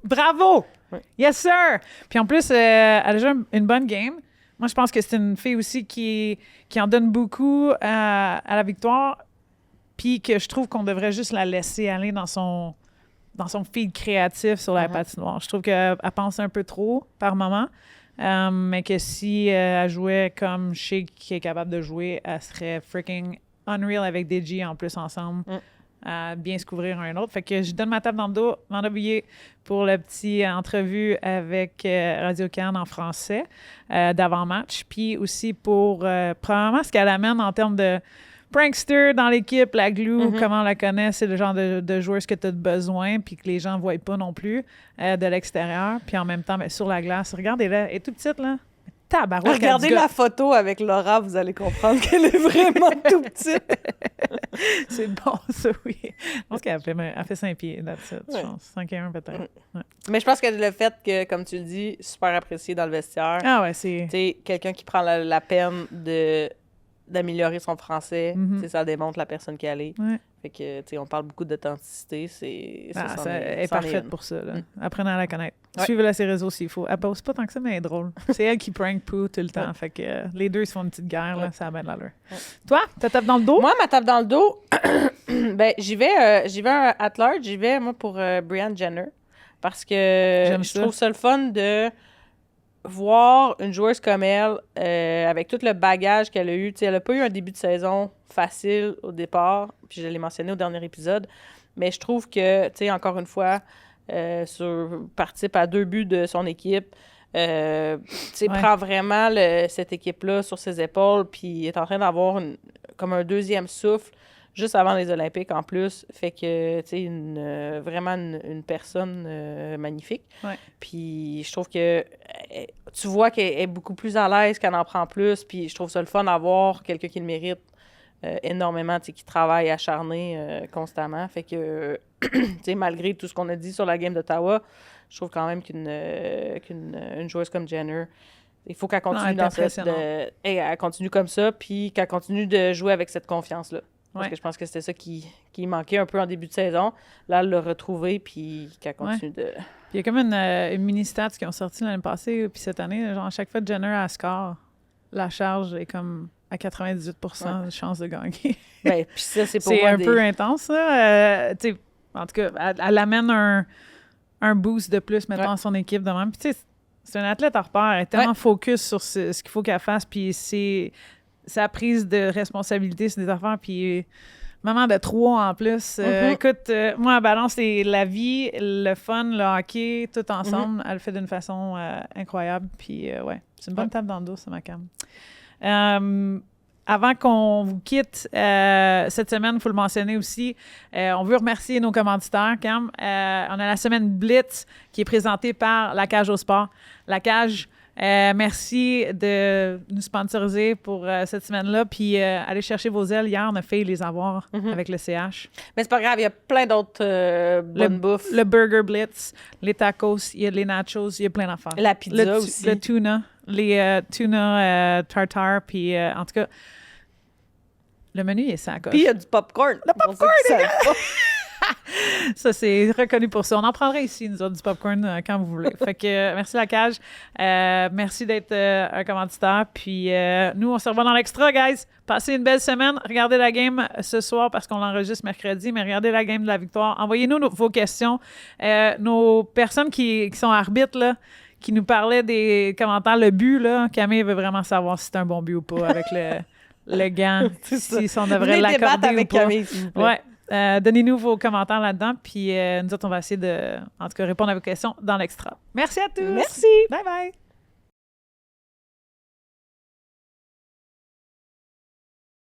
Bravo! Ouais. Yes, sir! Puis en plus, elle a déjà une bonne game. Moi, je pense que c'est une fille aussi qui en donne beaucoup à la victoire, puis que je trouve qu'on devrait juste la laisser aller dans son feed créatif sur la patinoire. Je trouve qu'elle pense un peu trop par moment, mais que si elle jouait comme Shea qui est capable de jouer, elle serait freaking unreal avec Deji en plus ensemble. À bien se couvrir un autre. Fait que je donne ma tape dans le dos, Amanda Boulier, pour la petite entrevue avec Radio-Can en français d'avant-match. Puis aussi pour, probablement, ce qu'elle amène en termes de prankster dans l'équipe, la glue, comment on la connaît, c'est le genre de joueuse que tu as besoin, puis que les gens ne voient pas non plus de l'extérieur. Puis en même temps, ben, sur la glace, regardez-la, elle est toute petite, là. Tabarouette, regardez la photo avec Laura, vous allez comprendre qu'elle est vraiment tout petite. C'est bon, ça, oui. Je pense qu'elle fait 5 pieds, that's it, je pense. 5 et 1 peut-être. Ouais. Mais je pense que le fait que, comme tu le dis, super apprécié dans le vestiaire. Ah ouais, c'est... Tu sais, quelqu'un qui prend la peine d'améliorer son français, ça démontre la personne qu'elle est. Ouais. Fait que, tu sais, on parle beaucoup d'authenticité, elle est parfaite pour ça, là. Apprenez à la connaître. Ouais. Suivez-la sur les réseaux s'il faut. Elle pose pas tant que ça, mais elle est drôle. C'est elle qui prank Pooh tout le temps. Fait que les deux, ils se font une petite guerre, là, ça a bien de l'allure. Toi, ta tape dans le dos? Moi, ma tape dans le dos, ben, j'y vais at large, j'y vais, moi, pour Brianne Jenner. Parce que je trouve ça le fun de voir une joueuse comme elle, avec tout le bagage qu'elle a eu. T'sais, elle n'a pas eu un début de saison facile au départ, puis je l'ai mentionné au dernier épisode, mais je trouve que, tu sais, encore une fois, participe à 2 buts de son équipe, prend vraiment cette équipe-là sur ses épaules, puis est en train d'avoir comme un deuxième souffle juste avant les Olympiques en plus. Fait que, tu sais, vraiment une personne magnifique. Ouais. Puis je trouve que tu vois qu'elle est beaucoup plus à l'aise, qu'elle en prend plus. Puis je trouve ça le fun d'avoir quelqu'un qui le mérite énormément, tu sais, qui travaille acharné constamment. Fait que, tu sais, malgré tout ce qu'on a dit sur la game d'Ottawa, je trouve quand même qu'une joueuse comme Jenner, il faut qu'elle continue elle continue comme ça, puis qu'elle continue de jouer avec cette confiance-là. Parce que je pense que c'était ça qui manquait un peu en début de saison. Là, elle l'a retrouvé, puis qu'elle continue de... Puis il y a comme une mini-stats qui ont sorti l'année passée, puis cette année, genre à chaque fois que Jenner a score, la charge est comme à 98% de chance de gagner. Ben, puis ça, c'est pour c'est moi un peu intense, ça. Tu sais, en tout cas, elle amène un boost de plus, mettons, à son équipe de même. Puis tu sais, c'est un athlète hors pair. Elle est tellement focus sur ce qu'il faut qu'elle fasse, puis c'est... sa prise de responsabilité sur des affaires, puis maman de 3 en plus. Écoute, moi, elle balance la vie, le fun, le hockey, tout ensemble. Elle le fait d'une façon incroyable, puis c'est une bonne table dans le dos, ça, ma cam. Avant qu'on vous quitte, cette semaine, il faut le mentionner aussi, on veut remercier nos commanditaires, Cam. On a la semaine Blitz qui est présentée par La Cage au Sport. La Cage, Merci de nous sponsoriser pour cette semaine-là. Puis allez chercher vos ailes. Hier, on a failli les avoir avec le CH. Mais c'est pas grave, il y a plein d'autres bonnes bouffes. Le Burger Blitz, les tacos, il y a les nachos, il y a plein d'affaires. La pizza aussi. Le tuna, les tuna tartare, puis en tout cas, le menu est ça. Puis il y a du popcorn. Le popcorn, ça, c'est reconnu pour ça. On en prendrait ici, nous autres, du popcorn quand vous voulez. Fait que merci La Cage. Merci d'être un commanditaire. Puis nous, on se revoit dans l'extra, guys. Passez une belle semaine. Regardez la game ce soir parce qu'on l'enregistre mercredi, mais regardez la game de la victoire. Envoyez-nous vos questions. Nos personnes qui sont arbitres, là, qui nous parlaient des commentaires, le but, là, Camille veut vraiment savoir si c'est un bon but ou pas avec le gant, si on devrait l'accorder ou pas. Camille, s'il vous plaît. Ouais. Donnez-nous vos commentaires là-dedans, puis nous autres, on va essayer de, en tout cas, répondre à vos questions dans l'extra. Merci à tous! Merci! Bye-bye!